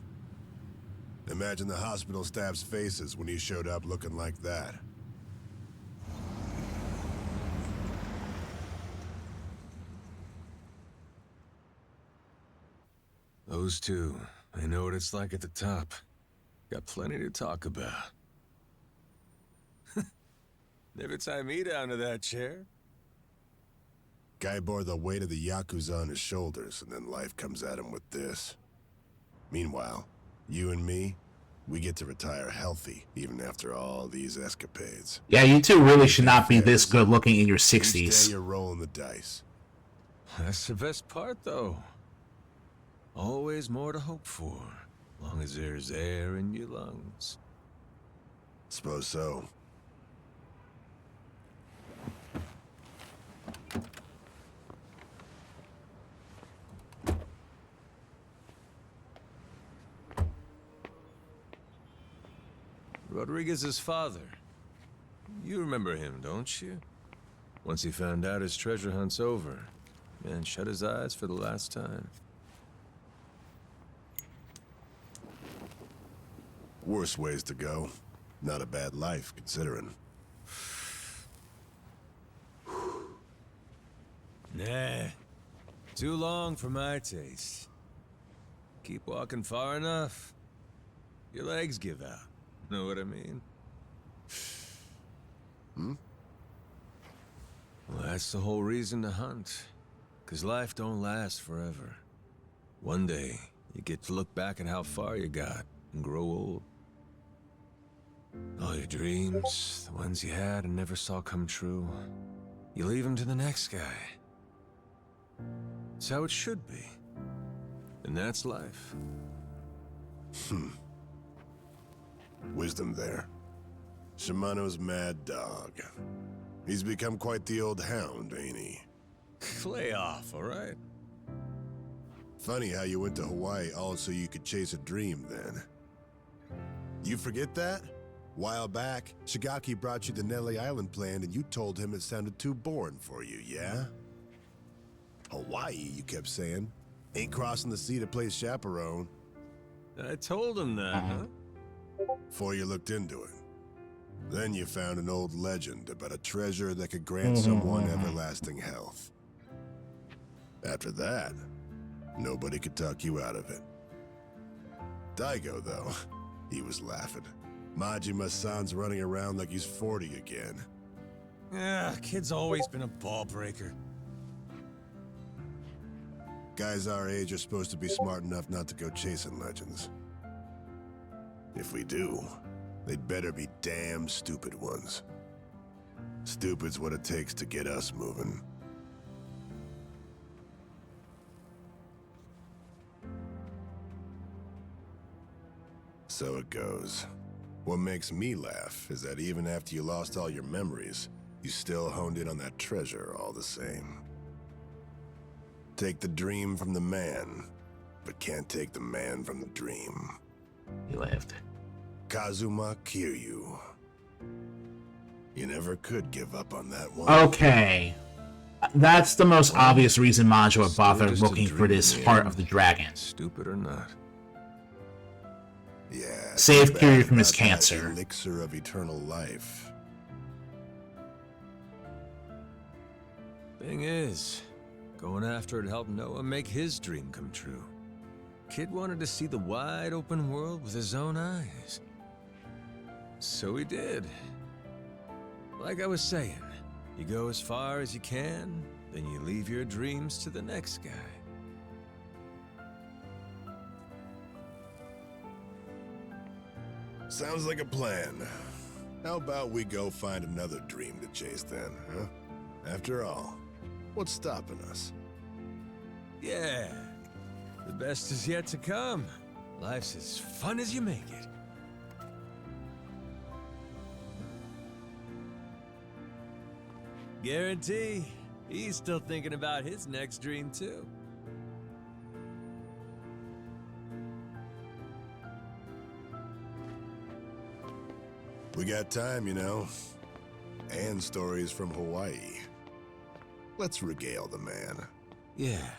Imagine the hospital staff's faces when he showed up looking like that. Those two, they know what it's like at the top. Got plenty to talk about. Never tie me down to that chair. Guy bore the weight of the Yakuza on his shoulders, and then life comes at him with this. Meanwhile, you and me, we get to retire healthy, even after all these escapades. Yeah, you two really should not be this good looking in your Each 60s. day you're rolling the dice. That's the best part, though. Always more to hope for, long as there's air in your lungs. Suppose so. Rodriguez's father. You remember him, don't you? Once he found out his treasure hunt's over, man shut his eyes for the last time. Worse ways to go. Not a bad life, considering. Nah. Too long for my taste. Keep walking far enough, your legs give out. Know what I mean? Hmm? Well, that's the whole reason to hunt. 'Cause life don't last forever. One day, you get to look back at how far you got and grow old. All your dreams, the ones you had and never saw come true, you leave them to the next guy. It's how it should be. And that's life. Wisdom there. Shimano's mad dog. He's become quite the old hound, ain't he? Lay off, all right? Funny how you went to Hawaii all so you could chase a dream then. You forget that? While back, Shigaki brought you the Nelly Island plan and you told him it sounded too boring for you, yeah? Hawaii, you kept saying. Ain't crossing the sea to play chaperone. I told him that, huh? Before you looked into it. Then you found an old legend about a treasure that could grant someone everlasting health. After that, nobody could talk you out of it. Daigo, though, he was laughing. Majima-san's running around like he's 40 again. Yeah, kid's always been a ball breaker. Guys our age are supposed to be smart enough not to go chasing legends. If we do, they'd better be damn stupid ones. Stupid's what it takes to get us moving. So it goes. What makes me laugh is that even after you lost all your memories, you still honed in on that treasure all the same. Take the dream from the man, but can't take the man from the dream. He laughed. Kazuma Kiryu. You never could give up on that one. Okay. That's the most obvious reason Manjo would bother looking for this Heart of the Dragon. Stupid or not. Yeah. Save too Kiryu bad from his about that cancer. Elixir of eternal life. Thing is, going after it helped Noah make his dream come true. Kid wanted to see the wide open world with his own eyes. So he did. Like I was saying, you go as far as you can, then you leave your dreams to the next guy. Sounds like a plan. How about we go find another dream to chase then, huh? After all, what's stopping us? Yeah. The best is yet to come. Life's as fun as you make it. Guarantee he's still thinking about his next dream, too. We got time, you know. And stories from Hawaii. Let's regale the man. Yeah.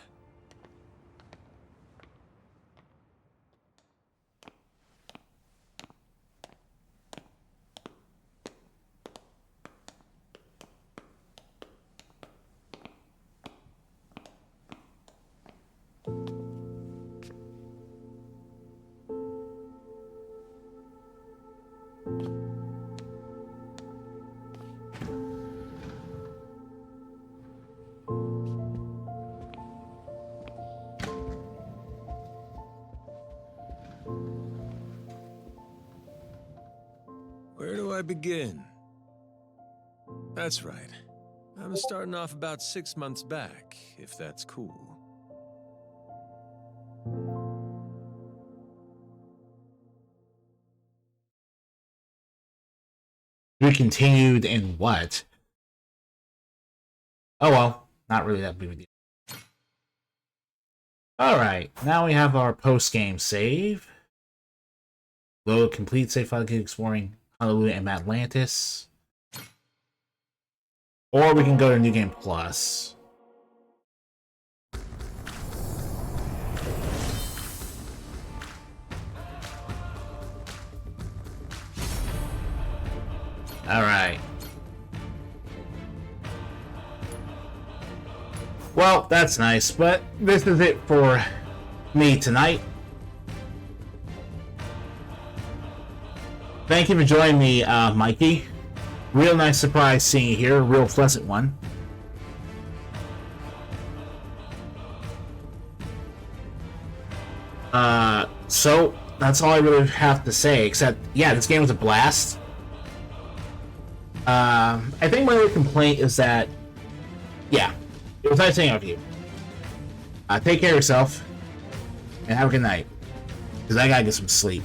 I begin? That's right. I'm starting off about 6 months back, if that's cool. We continued in what? Oh well, not really that big of a deal. Alright, now we have our post-game save. Load complete save file, keep exploring Honolulu and Atlantis. Or we can go to New Game Plus. Alright. Well, that's nice, but this is it for me tonight. Thank you for joining me, Mikey. Real nice surprise seeing you here, real pleasant one. So, that's all I really have to say, except, yeah, this game was a blast. I think my only complaint is that, yeah, it was nice hanging out with you. Take care of yourself, and have a good night, because I gotta get some sleep.